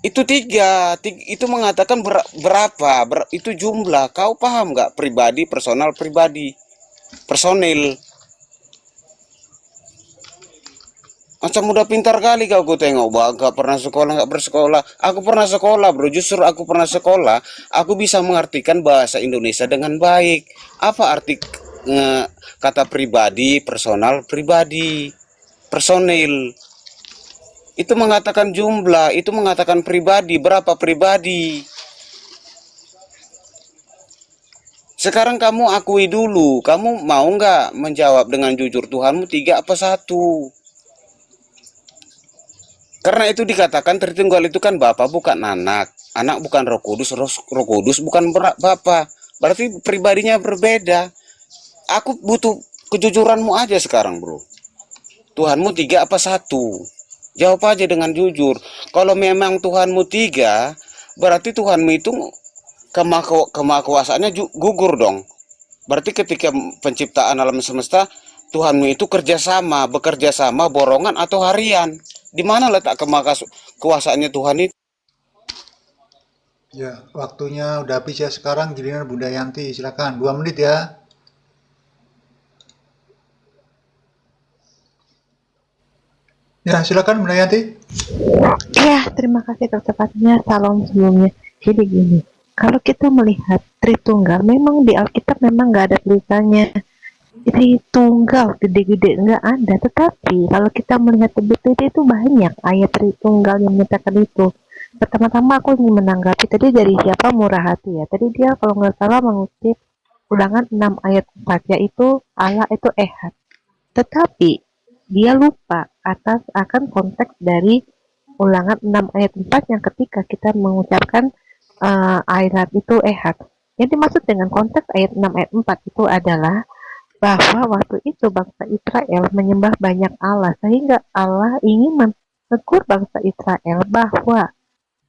Itu 3, itu mengatakan berapa, itu jumlah. Kau paham nggak pribadi, personal, pribadi, personil? Macam udah pintar kali kau tengok, gak pernah sekolah, gak bersekolah. Aku pernah sekolah bro, justru aku pernah sekolah. Aku bisa mengartikan bahasa Indonesia dengan baik. Apa arti kata pribadi, personal, pribadi, personil? Itu mengatakan jumlah, itu mengatakan pribadi, berapa pribadi. Sekarang kamu akui dulu, kamu mau nggak menjawab dengan jujur, Tuhanmu 3 apa 1? Karena itu dikatakan Tritunggal itu kan Bapa bukan anak, anak bukan Roh Kudus, Roh Kudus bukan Bapa. Berarti pribadinya berbeda. Aku butuh kejujuranmu aja sekarang, bro. Tuhanmu 3 apa 1? Jawab aja dengan jujur. Kalau memang Tuhanmu 3, berarti Tuhanmu itu kemahakuasaannya gugur dong. Berarti ketika penciptaan alam semesta, Tuhanmu itu bekerja sama, borongan atau harian. Di mana letak kemahakuasaannya Tuhan itu? ya, waktunya udah habis ya. Sekarang giliran Bunda Yanti, silakan 2 menit ya. Ya, silakan Bunda Yanti. Ya, terima kasih tepatnya. Salam sebelumnya. Jadi gini, kalau kita melihat Tritunggal, memang di Alkitab memang nggak ada tulisannya Tritunggal gede-gede, nggak ada. Tetapi kalau kita melihat betul itu banyak ayat Tritunggal yang menyatakan itu. Pertama-tama aku ingin menanggapi tadi dari siapa Murah Hati ya. Tadi dia kalau nggak salah mengutip Ulangan 6 ayat 4, yaitu Allah itu ehad. Tetapi dia lupa akan konteks dari Ulangan 6 ayat 4 yang ketika kita mengucapkan ayat itu ehad. Yang dimaksud dengan konteks ayat 6 ayat 4 itu adalah bahwa waktu itu bangsa Israel menyembah banyak Allah, sehingga Allah ingin menegur bangsa Israel bahwa,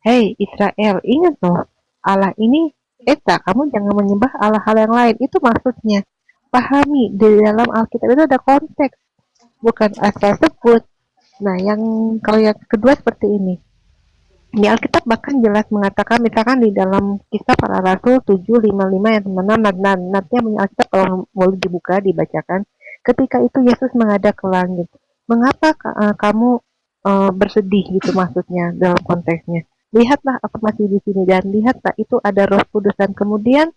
hei Israel, ingat loh, Allah ini kamu jangan menyembah Allah-Allah yang lain. Itu maksudnya. Pahami, di dalam Alkitab itu ada konteks, bukan asal sebut. Nah, kalau yang kedua seperti ini. Di Alkitab bahkan jelas mengatakan, misalkan di dalam Kisah Para Rasul 7:55 yang teman-teman, nanti Alkitab kalau boleh dibuka, dibacakan. Ketika itu Yesus menghadap ke langit. Mengapa kamu bersedih gitu maksudnya dalam konteksnya? Lihatlah aku masih di sini, dan lihatlah itu ada Roh Kudus, dan kemudian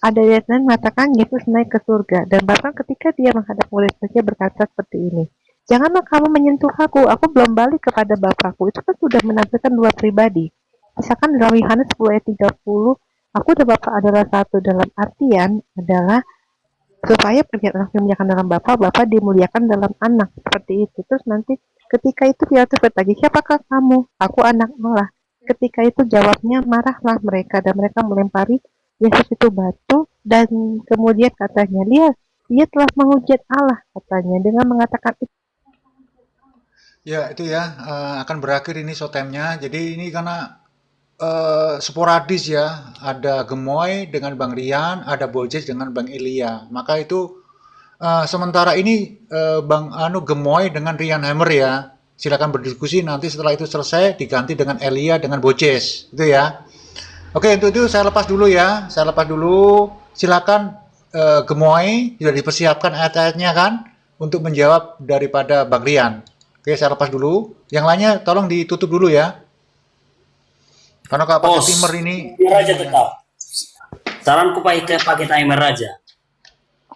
ada ayat lain mengatakan Yesus naik ke surga, dan bahkan ketika dia menghadap murid-muridnya berkata seperti ini, janganlah kamu menyentuh aku belum balik kepada Bapakku. Itu kan sudah menampilkan 2 pribadi. Misalkan dalam Yohanes 10 ayat 30, aku dan Bapa adalah satu, dalam artian adalah supaya anak dimuliakan dalam Bapa dimuliakan dalam anak, seperti itu. Terus nanti ketika itu Pilatus bertanya, siapakah kamu? Aku anak Allah. Ketika itu jawabnya, marahlah mereka, dan mereka melempari Yesus itu batu, dan kemudian katanya dia telah menghujat Allah katanya dengan mengatakan itu. Ya, itu ya, akan berakhir ini show-time-nya. Jadi ini karena sporadis ya, ada Gemoy dengan Bang Rian, ada Bojes dengan Bang Elia. Maka itu sementara ini Bang Gemoy dengan Rian Hammer ya. Silakan berdiskusi, nanti setelah itu selesai diganti dengan Elia dengan Bojes. Itu ya. Oke, untuk itu saya lepas dulu ya. Saya lepas dulu. Silakan Gemoy, sudah dipersiapkan ayat-ayatnya kan untuk menjawab daripada Bang Rian. Oke, saya lepas dulu. Yang lainnya tolong ditutup dulu ya. Karena kalau pakai timer ini timer aja tetap. Saranku pakai timer aja.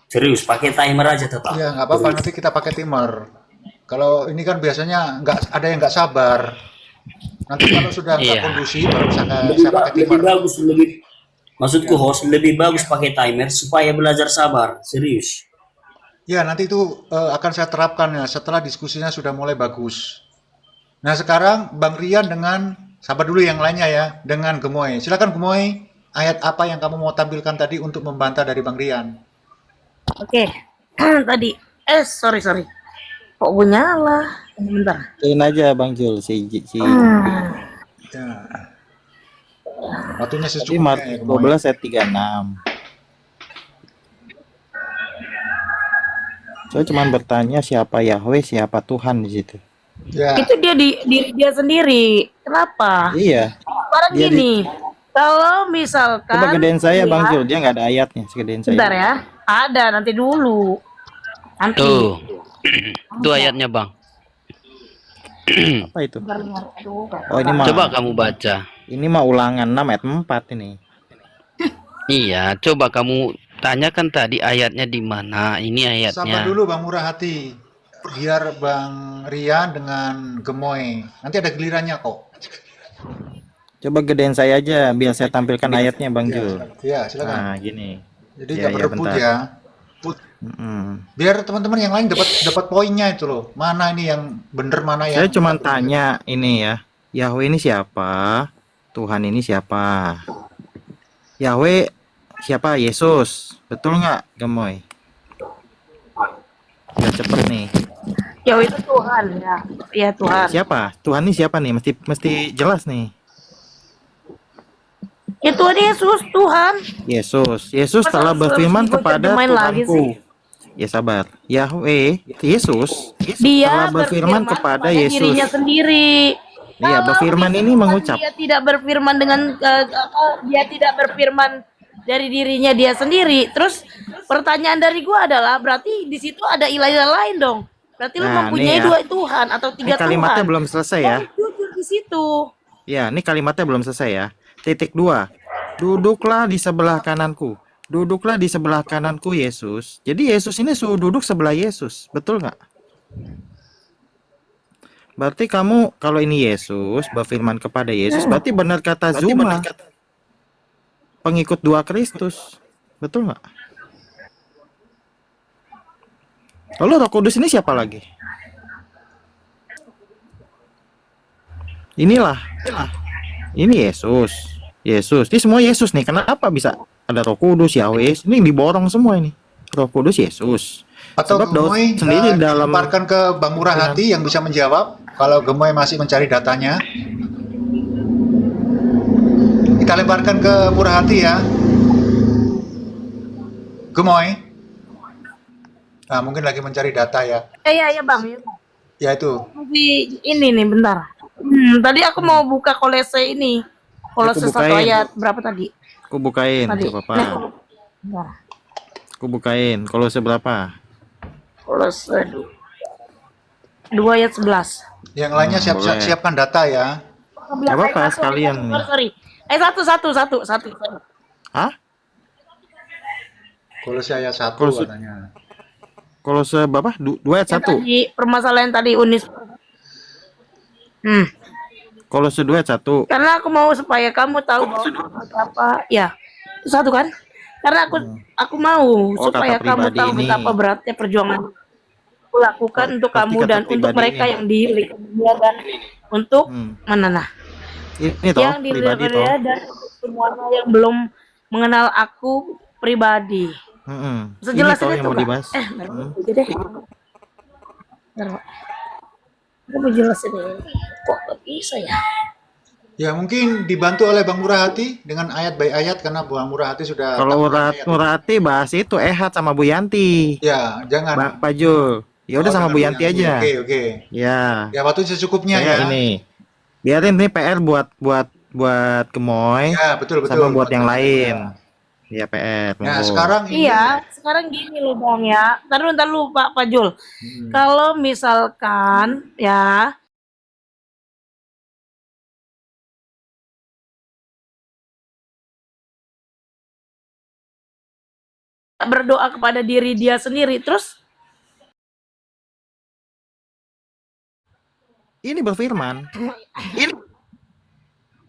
Serius, pakai timer aja tetap. ya nggak apa-apa, nanti kita pakai timer. Kalau ini kan biasanya nggak ada yang nggak sabar. Nanti kalau sudah nggak Iya. kondusif baru saya Lebih, pakai lebih timer. bagus, maksudku host lebih bagus pakai timer supaya belajar sabar. Serius. Ya, nanti itu akan saya terapkan ya setelah diskusinya sudah mulai bagus. Nah, sekarang Bang Rian dengan sabar dulu yang lainnya ya, dengan Gemoy. Silakan Gemoy, ayat apa yang kamu mau tampilkan tadi untuk membantah dari Bang Rian? Oke. Tadi sorry. Kok gue nyala? Bentar. Ini aja Bang Jul Ya. Waktunya Tadi secukupnya ya, Gemoy. 12 ayat 36. Saya cuma bertanya siapa Yahweh, siapa Tuhan di situ. Ya, Itu dia di diri dia sendiri. Kenapa? Iya. Sekarang Dia gini. Kalau misalkan Coba gedein saya Bang ya, Jul, dia nggak ada ayatnya. Gedein saya. bentar ya. Ada nanti dulu. Nanti. Tuh. Itu ayatnya, Bang. Apa itu? Oh ini mah. Coba kamu baca. Ini mah ulangan 6 ayat 4 ini. Iya, coba kamu tanyakan tadi ayatnya di mana. Ini sabar ayatnya. dulu Bang Murah Hati. Biar Bang Rian dengan Gemoy. Nanti ada gilirannya kok. Coba gedein saya aja biar saya tampilkan ayatnya Bang Jul. Ya, silakan. Nah, gini. Jadi Ya, nggak ya, berebut bentar. ya. Mm-mm. Biar teman-teman yang lain dapat poinnya itu loh. Mana ini yang bener, mana yang Saya cuma tanya ini ya. Yahweh ini siapa? Tuhan ini siapa? Yahweh siapa? Yesus. Betul nggak, Gemoy? Biar cepet nih. Ya itu Tuhan ya. Ya Tuhan. Siapa? Tuhan ini siapa nih? Mesti jelas nih. Ya Tuhan Yesus, Tuhan. Yesus Masa telah harus berfirman dibocor kepada main lagi Tuhanku. sih? Ya sabar. Yahweh, Yesus Dia telah berfirman kepada Yesus. dirinya sendiri. Iya, Kalau berfirman ini misalkan mengucap. Dia tidak berfirman dengan dia tidak berfirman dari dirinya dia sendiri. Terus pertanyaan dari gua adalah berarti di situ ada ilah-ilah lain dong. Berarti lu Nah, mempunyai nih ya. dua Tuhan atau Ini tiga kalimatnya Tuhan. belum selesai ya. Jujur di situ. Ya, ini kalimatnya belum selesai ya. Titik 2. Duduklah di sebelah kananku. Duduklah di sebelah kananku Yesus. Jadi Yesus ini suruh duduk sebelah Yesus. Betul nggak? Berarti kamu kalau ini Yesus berfirman kepada Yesus, berarti benar kata Zuma. Pengikut 2 Kristus. Betul nggak? Lalu Roh Kudus ini siapa lagi? Inilah. Ini Yesus. Yesus. Ini semua Yesus nih. Kenapa bisa ada Roh Kudus, Yahweh? Ini diborong semua ini. Roh Kudus Yesus. Atau Sebab Daud Gemoy sendiri dalam lemparkan ke Bang Murah Hati yang bisa menjawab. Kalau Gemoy masih mencari datanya, kita lemparkan ke Murah Hati ya. Gemoy. Nah, mungkin lagi mencari data ya. Ya Bang. Ya itu. Di ini nih bentar. Tadi aku mau buka Kolose ini. Kolose 1 bukain. ayat berapa tadi? aku bukain, Tadi. coba apa? Nah, Aku bukain. Kalau seberapa? Kolose 2 ayat 11. Yang lainnya boleh. siapkan data ya. Gak apa-apa sekalian nih. Sorry. Satu. Hah? Kolose ayat 1 Kolose- katanya. Kalau seberapa? 2 ayat 1. Tadi permasalahan tadi Unis. Kalau 2 ayat 1. Karena aku mau supaya kamu tahu bahwa apa ya. Itu satu kan? Karena aku mau supaya kata kamu pribadi tahu ini. betapa beratnya perjuangan aku lakukan untuk berarti kamu kata dan untuk pribadi mereka ini. yang di Liguria dan untuk mana nah Ini toh yang di pribadi toh. Liguria dan semuanya yang belum mengenal aku pribadi. Bisa Ini jelasin toh itu yang mau nggak? dibahas. Bentar aja deh. Bentar, Pak. Aku mau jelasin ini. Kok nggak bisa ya? Ya mungkin dibantu oleh Bang Murah Hati dengan ayat by ayat karena Bang Murah Hati sudah Kalau tahu ayat. Murati bahas itu Ehad sama Bu Yanti. Ya, jangan. Pak Jul. Ya udah Oh, sama dengan Bu Yanti aja. Oke, oke. Ya. Ya, waktu secukupnya Saya ya. ini. Biarin ini PR buat Gemoy Ya, betul betul. sama buat yang Betul. lain. Ya PR. Nah, monggo. sekarang ini Iya, sekarang gini loh Bang ya. Ntar lu Pak Jul. Kalau misalkan ya berdoa kepada diri dia sendiri, terus Ini berfirman.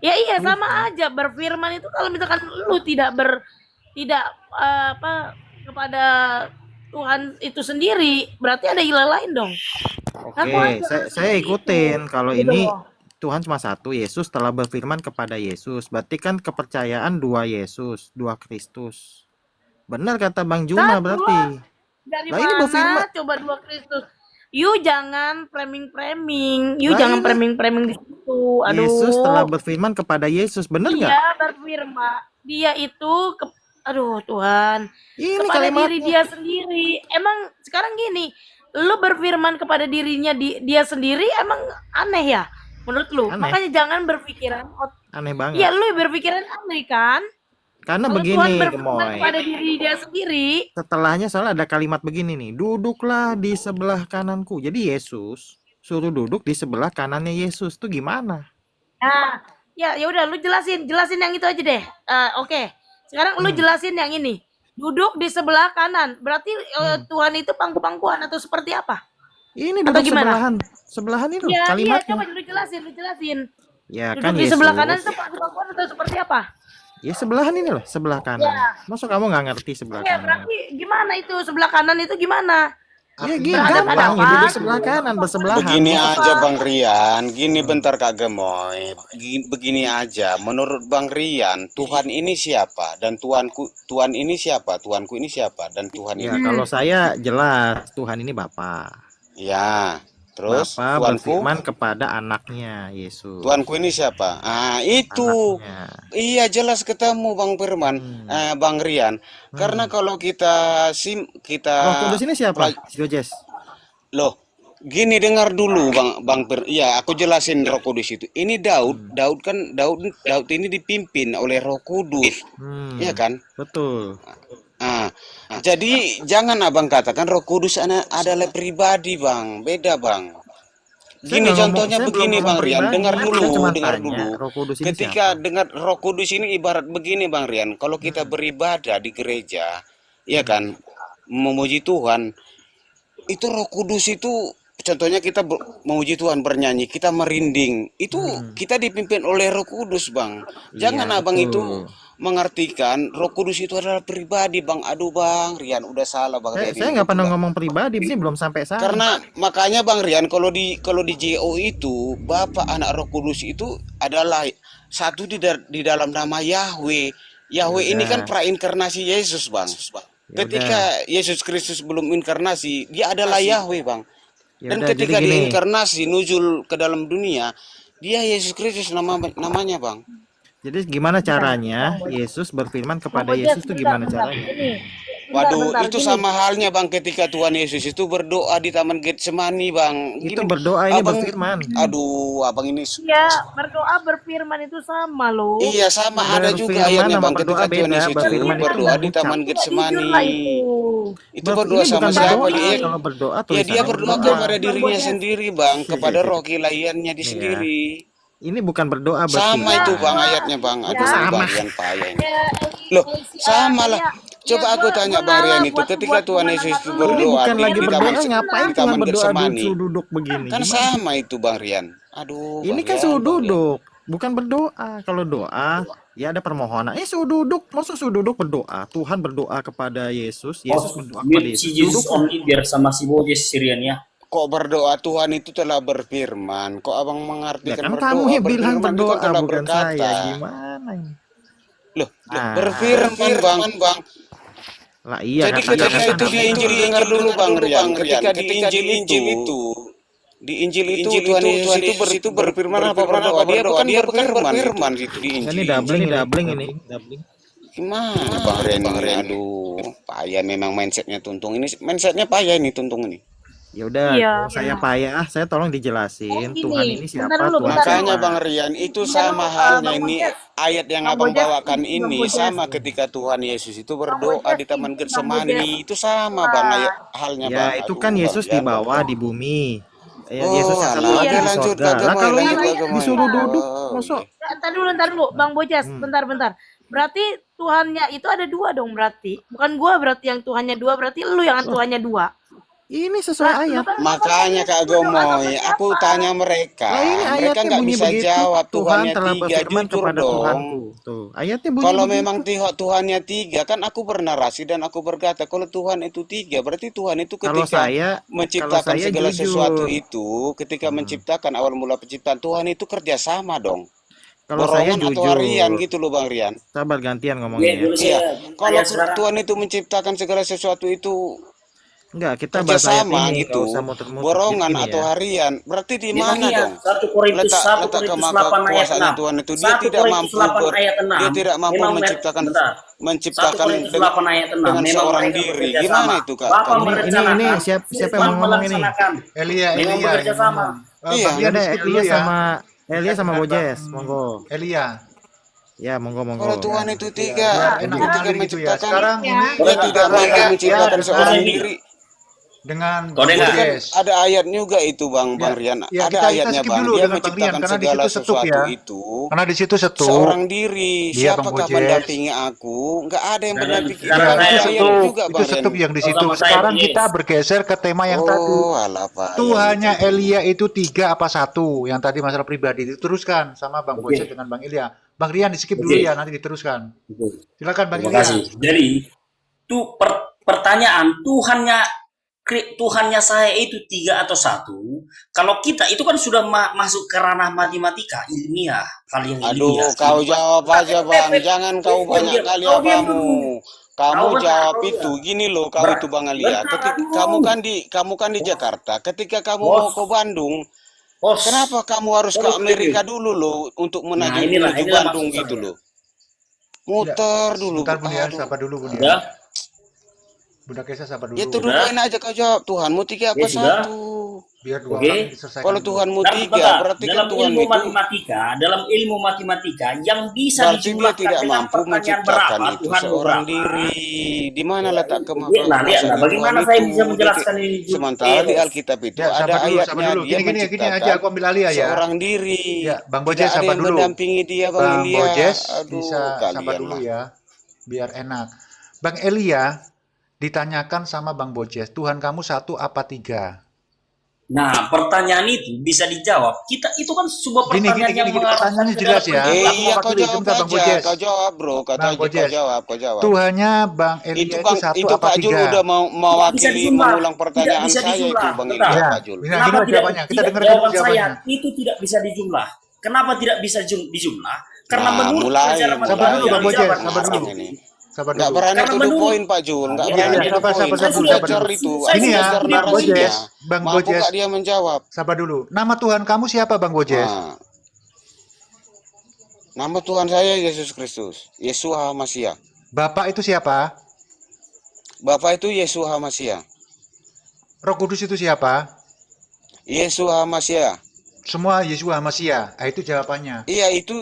ya iya sama aja berfirman itu kalau misalkan lu tidak apa kepada Tuhan itu sendiri, berarti ada ilah lain dong. Ngaku Oke, aja. saya ikutin. Kalau Gitu ini loh. Tuhan cuma satu, Yesus telah berfirman kepada Yesus. Berarti kan kepercayaan dua Yesus, dua Kristus. Benar kata Bang Juma Satu berarti. Dari Lah, ini berfirman. mana coba dua Kristus? You jangan framing-framing. You Lah, jangan ini. framing-framing di situ. Aduh. Yesus telah berfirman kepada Yesus, benar nggak? Dia berfirman. Dia itu aduh Tuhan. Ini Kepada kalimatnya. diri dia sendiri. Emang sekarang gini, lu berfirman kepada dirinya dia sendiri emang aneh ya menurut lu? Aneh. Makanya jangan berpikiran Aneh banget. Iya, lu berpikiran aneh kan? Karena Kalau Tuhan begini, berfirman Gemoy. kepada diri dia sendiri. Setelahnya soalnya ada kalimat begini nih, duduklah di sebelah kananku. Jadi Yesus suruh duduk di sebelah kanannya Yesus tuh gimana? Nah, ya udah lu jelasin yang itu aja deh. Oke. Sekarang lu jelasin yang ini. Duduk di sebelah kanan. Berarti Tuhan itu pangku-pangkuan atau seperti apa? Ini Atau duduk gimana? sebelahan itu Iya, kalimatnya. coba lu jelasin. Ya Duduk kan di Yesus. sebelah kanan itu pangku-pangkuan atau seperti apa? Ya sebelahan ini loh, sebelah kanan. Ya. Masa kamu nggak ngerti sebelah Iya, kanan? berarti gimana itu sebelah kanan itu gimana? Ya gini Berhadapan gampang, ya apa? duduk sebelah kanan bersebelahan. Begini aja Bang Rian, gini bentar Kak Gemoy. Begini aja, menurut Bang Rian, Tuhan ini siapa dan Tuhan ini siapa? Tuhanku ini siapa dan Tuhan Ya ini. kalau saya jelas Tuhan ini Bapa. Ya, terus Bapa Tuhanku, berfirman kepada anaknya Yesus. Tuhanku ini siapa? Ah, itu. Anaknya. Iya jelas ketemu Bang Firman, Bang Rian. Karena kalau kita Roh Kudus ini siapa? Jojes. loh, gini dengar dulu Bang ya aku jelasin Roh Kudus itu. Ini Daud kan Daud ini dipimpin oleh Roh Kudus. Iya kan? Betul. Ah, jadi jangan Abang katakan Roh Kudus adalah pribadi, Bang. Beda, Bang. Gini contohnya begini Bang Rian, dengar dulu. Roh Kudus ini Ketika siapa? dengar Roh Kudus ini ibarat begini Bang Rian, kalau kita beribadah di gereja, ya kan, memuji Tuhan, itu Roh Kudus itu contohnya kita memuji Tuhan bernyanyi, kita merinding, itu kita dipimpin oleh Roh Kudus Bang. Jangan Iya, Abang betul. itu mengartikan Roh Kudus itu adalah pribadi Bang. Aduh Bang Rian, udah salah Bang Rian. Saya ini nggak gitu, pernah Bang. ngomong pribadi, ini belum sampai sana. Karena makanya Bang Rian kalau di JO itu Bapa Anak Roh Kudus itu adalah satu di dalam nama Yahweh. Yahweh ini kan prainkarnasi Yesus Bang. Ketika Yesus Kristus belum inkarnasi, dia adalah Yahweh Bang. Dan Yaudah, ketika jadi gini. dia inkarnasi nujul ke dalam dunia, dia Yesus Kristus namanya Bang. Jadi gimana caranya Yesus berfirman kepada Bang Yesus Ojes, itu bentar, gimana bentar. caranya? Ini. Waduh, Bentar, itu gini. sama halnya Bang ketika Tuhan Yesus itu berdoa di Taman Getsemani Bang. Itu Gini, berdoa ini Abang- berfirman. Aduh, Abang ini Iya, berdoa berfirman itu sama loh. iya sama ada juga Berfirman ayatnya sama Bang berdoa ketika Tuhan beda. Yesus itu Berfirman itu berdoa di mengucap. Taman Jujur Getsemani. lah itu. Itu berdoa Ini sama bukan siapa berdoa, dia? kalau berdoa Ya tulisannya dia berdoa berdoa. kepada dirinya sendiri Bang, kepada roh ilahiannya di Iya. sendiri. Ini bukan berdoa berarti. Sama itu Bang ayatnya Bang. Aduh Sama. Bang Rian payah ini. Ya, Loh, ya, sama lah. ya, Coba ya, aku gua- tanya gua Bang Rian ngalah itu buat- ketika buat Tuhan gua Yesus itu ngalah Ini berdoa bukan di, lagi di berdoa, taman ngapain di Tuhan Taman berdoa Getsemani. duduk begini? Kan Gimana? sama itu Bang Rian. Aduh. Ini Bang kan Rian, suruh Bang Rian. duduk, bukan berdoa. Kalau doa, ya ada permohonan. Suruh duduk, maksud suruh duduk berdoa. Tuhan berdoa kepada Yesus, Yesus berdoa kepada Mute Yesus. si Jesus Duduk. only biar sama si Bojes Sirian ya. Kok berdoa Tuhan itu telah berfirman? Kok abang Ya mengartikan kan berdoa? kamu yang bilang Berfirman itu berdoa, kan telah bukan berkata. saya. Gimana ini? Loh, Nah, berfirman Bang. lah iya Jadi kata ketika itu di Injil, dengar dulu Bang Rian, ketika di Injil itu Tuhan Yesus itu berfirman apa berdoa, dia bukan berfirman itu di Injil. ini doubling ini. Gimana Bang Rian ini? Aduh, payah memang mindsetnya Tuntung ini, mindsetnya payah ini Tuntung ini. Ya udah, Iya. saya payah, saya tolong dijelasin Gini, Tuhan ini siapa, bentar dulu, Tuhan bentar. Makanya siapa. Bang Rian itu sama halnya Bang ini Bojes. ayat yang Bang Abang Bojes, bawakan Bang ini Bojes. sama ketika Tuhan Yesus itu berdoa Bojes, di Taman Bang Getsemani Bojes. itu sama Bang ayat halnya Ya Bang. itu Aduh, kan Yesus Bang di Rian, bawah Bang. di bumi. Ya, Oh, Yesus yang satu alah, lagi dia di lanjut sorga. Lah kalau lanjut ini ke disuruh duduk, Oh, masuk. Ntar dulu, Bang Bojas, bentar. Berarti Tuhannya itu ada dua dong berarti. Bukan gua berarti yang Tuhannya dua, berarti lu yang Tuhannya dua. Ini sesuai ayat. makanya Kak Gomoy, aku tanya mereka, Lah ini mereka ayatnya nggak bunyi bisa begitu. jawab Tuhan Tuhannya telah tiga, berfirman jujur kepada dong. Tuhanku. Tuh, ayatnya bunyi Kalau begitu. memang Tuhannya tiga, kan aku bernarasi dan aku berkata, kalau Tuhan itu tiga, berarti Tuhan itu Kalau ketika saya menciptakan saya segala jujur. sesuatu itu, ketika menciptakan awal mula penciptaan, Tuhan itu kerjasama dong. Kalau saya Borongan atau jujur. harian gitu loh Bang Rian. Sabar gantian ngomongnya ya. Iya, kalau Tuhan itu menciptakan segala sesuatu itu Enggak, kita bahas ayat kerjasama ini, gitu, enggak usah muter-muter. borongan Jadi gini atau ya. harian, berarti di Dia mana iya, dong 1 Korintus letak 8 kekuasaan ayat 6. Tuhan itu? 1 Korintus 8 ayat 6. Dia tidak mampu Memang menciptakan 1 Korintus 8 ayat 6. dengan Memang seorang mereka diri. bekerja Gimana sama. itu Kak? Bapak Ini merencanakan, siapa yang Tuhan mau ngomong ini? melaksanakan. Elia Memang yang bekerja sama. ngomong. Iya. Bang Ya Rian udah, di skip dulu ya. Elia sama Dengan Bojes, Bang monggo. Elia. Ya, monggo. Kalau Tuhan itu tiga, Biar enak ketika mengalir gitu ya. menciptakan, Sekarang ini dia tidak mampu menciptakan dengan- seorang diri. dengan Kau Bang dengar? Bojes. Ada ayat juga itu Bang Ya, Rian. ya, Ada kita ayatnya skip Bang. dulu Dia dengan Bang Rian, menciptakan karena di segala situ setup sesuatu ya. itu. Karena di situ setup. Seorang diri, Iya, Bang siapakah Bojes. mendampingi aku? Nggak ada yang mendampingi. Sekarang Dia saya ada setup. ayat juga Itu Bang Rian. setup yang di situ. Sama saya, Sekarang Bojes. kita bergeser ke tema yang tadi. Oh, alah Pak. Tuhannya Yang itu. Elia itu 3 apa 1? Yang tadi masalah pribadi diteruskan sama Bang Oke. Bojes dengan Bang Elia. Bang Rian di skip Oke. dulu ya, nanti diteruskan. Silakan Bang Terima Elia. kasih. Jadi, pertanyaan Tuhannya saya itu 3 atau 1. Kalau kita itu kan sudah masuk ke ranah matematika ilmiah, hal yang Aduh, ilmiah. kau jawab aja Bang. Jangan kau banyak kali Kau diam apamu. dulu. Kamu Kau jawab bentar, itu. kau Gini loh, kau Ber- itu Bang Alia. bentar Ketika dulu. kamu kan di Jakarta. Ketika kamu Bos. mau ke Bandung, Bos, kenapa kamu harus ke Amerika dulu loh untuk menuju inilah Bandung maksud gitu saya. loh? Muter dulu. Sebentar Bun ya, Aduh. sapa dulu Bun Sudah? ya. Bunda Kesa sapa dulu. Ya tuh dudukin aja kau jawab. Tuhanmu 3 apa Ya, sudah. 1? Biar dua Oke. orang diselesaikan. Kalau dulu. Tuhanmu Bentar, 3, bentar. berarti kan dalam Tuhan ilmu itu matematika, yang bisa berarti dia dijumlahkan tidak dengan mampu pertanyaan menciptakan berapa, itu Tuhan seorang berapa? diri. Di mana letak Lihatlah, kemahakuasaan bagaimana Tuhan saya itu? bisa menjelaskan ini? Sementara di Alkitab itu Ya, ada sabar dulu, sabar ayatnya dulu. dia Gini aja menciptakan aku ambil alih ya. seorang diri. Ya, Bang Bojes Tidak ada sabar yang dulu. mendampingi dia Bang Bang Elia. Bojes Aduh, bisa sabar kalian dulu lah. ya, biar enak. Bang Elia ditanyakan sama Bang Bojes, Tuhan kamu 1 apa 3? Nah, pertanyaan itu bisa dijawab. Kita itu kan sebuah Gini, pertanyaan yang gini, mengarah pertanyaannya ke jelas dalam ya. penjelasan. Iya, kau wakili, jawab sebentar, Bang aja. Bojes. Kau jawab, bro. Bang Bojes. Kau jawab. Tuhannya Bang Elia Itu itu Bang, 1 itu apa Pak Jul 3? udah mau Bisa mewakili dijumlah. mengulang pertanyaan Tidak bisa saya itu dijumlah. Bang Betul. Elia Ya, Pak Jul. Nah, Kenapa gini tidak, jawabannya. Kita tidak dengar dulu jawaban saya jawabannya. itu tidak bisa dijumlah. Kenapa tidak bisa dijumlah? Karena Nah, menurut mulai. pelajaran Sabar dulu, matematika Bang Bojes, dijawab. sabar dulu. Ini. Sabar Nggak dulu. berani Karena to the menurut- point Pak Jul, nggak Iya, berani iya, to the sabar, point. sabar Saya dulu, sudah sabar jar dulu. itu. Saya Ini Saya ya, sudah sudah Bang narasinya. Bojes, Bang Mampu Bojes. nggak dia menjawab? Sabar dulu. Nama Tuhan kamu siapa, Bang Bojes? Nah, nama Tuhan saya Yesus Kristus, Yesua HaMasiah. Bapak itu siapa? Bapak itu Yesua HaMasiah. Roh Kudus itu siapa? Yesua HaMasiah. Semua Yesus Masia. Ah, itu jawabannya. Iya, itu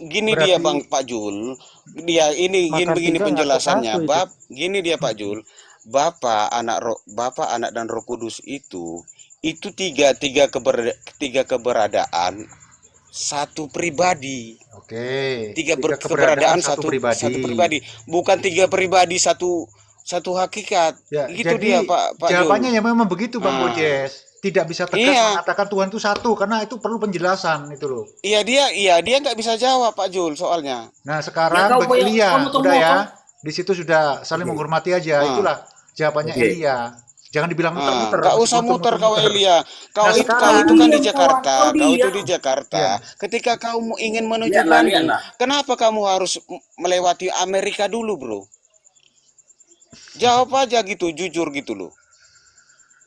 gini Berarti- dia Bang Pak Jul. Dia ini Makan begini tiga penjelasannya. ngaku satu itu. Gini dia Pak Jul. Bapak, Anak dan Roh Kudus itu tiga keberadaan satu pribadi. Oke. Tiga keberadaan satu pribadi. Bukan tiga pribadi satu hakikat. Ya, Gitu jadi dia Pak Jul. jawabannya ya memang begitu, Bang Ah. Bojes. Tidak bisa tegas Iya. mengatakan Tuhan itu 1 karena itu perlu penjelasan itu loh. Iya dia nggak bisa jawab Pak Jul soalnya. Nah, sekarang Ya, kau Bang Elia, kamu tunggu udah ya. apa? Di situ sudah saling menghormati aja. Ah. Itulah jawabannya Oke. Elia. Jangan dibilang muter-muter. Nggak usah muter kau Elia. Kau Nah, itu sekarang kan di yang Jakarta. kau Kau itu dia. di Jakarta. Ketika kau ingin menuju Lihatlah, Bandung, lihatlah. kenapa kamu harus melewati Amerika dulu, bro? Jawab aja gitu, jujur gitu loh.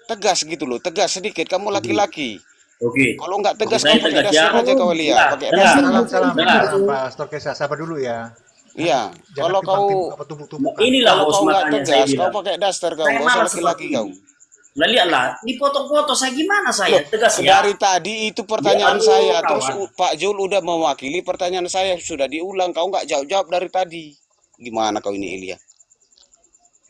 Tegas gitu loh, tegas sedikit. Kamu laki-laki. Oke. Kalau nggak tegas, Saya kau pakai tegas ya. daster aja kau Elia. Dengar, Pakai dengar. daster. Salam Dengar. Pak Storkesa, sabar dulu ya. Iya. Jangan Kalau kau tumpuk-tumpukan. Inilah kalau host kau nggak makanya saya tegas, kau bilang. pakai daster kau. Saya Nggak usah malah laki-laki seperti kau. ini. Nah, lihatlah, dipoto-foto saya gimana saya tegas ya. Dari tadi itu pertanyaan Ya, aduh, saya, kawan. terus Pak Jul udah mewakili pertanyaan saya, sudah diulang, kau nggak jawab-jawab dari tadi. Gimana kau ini Ilya?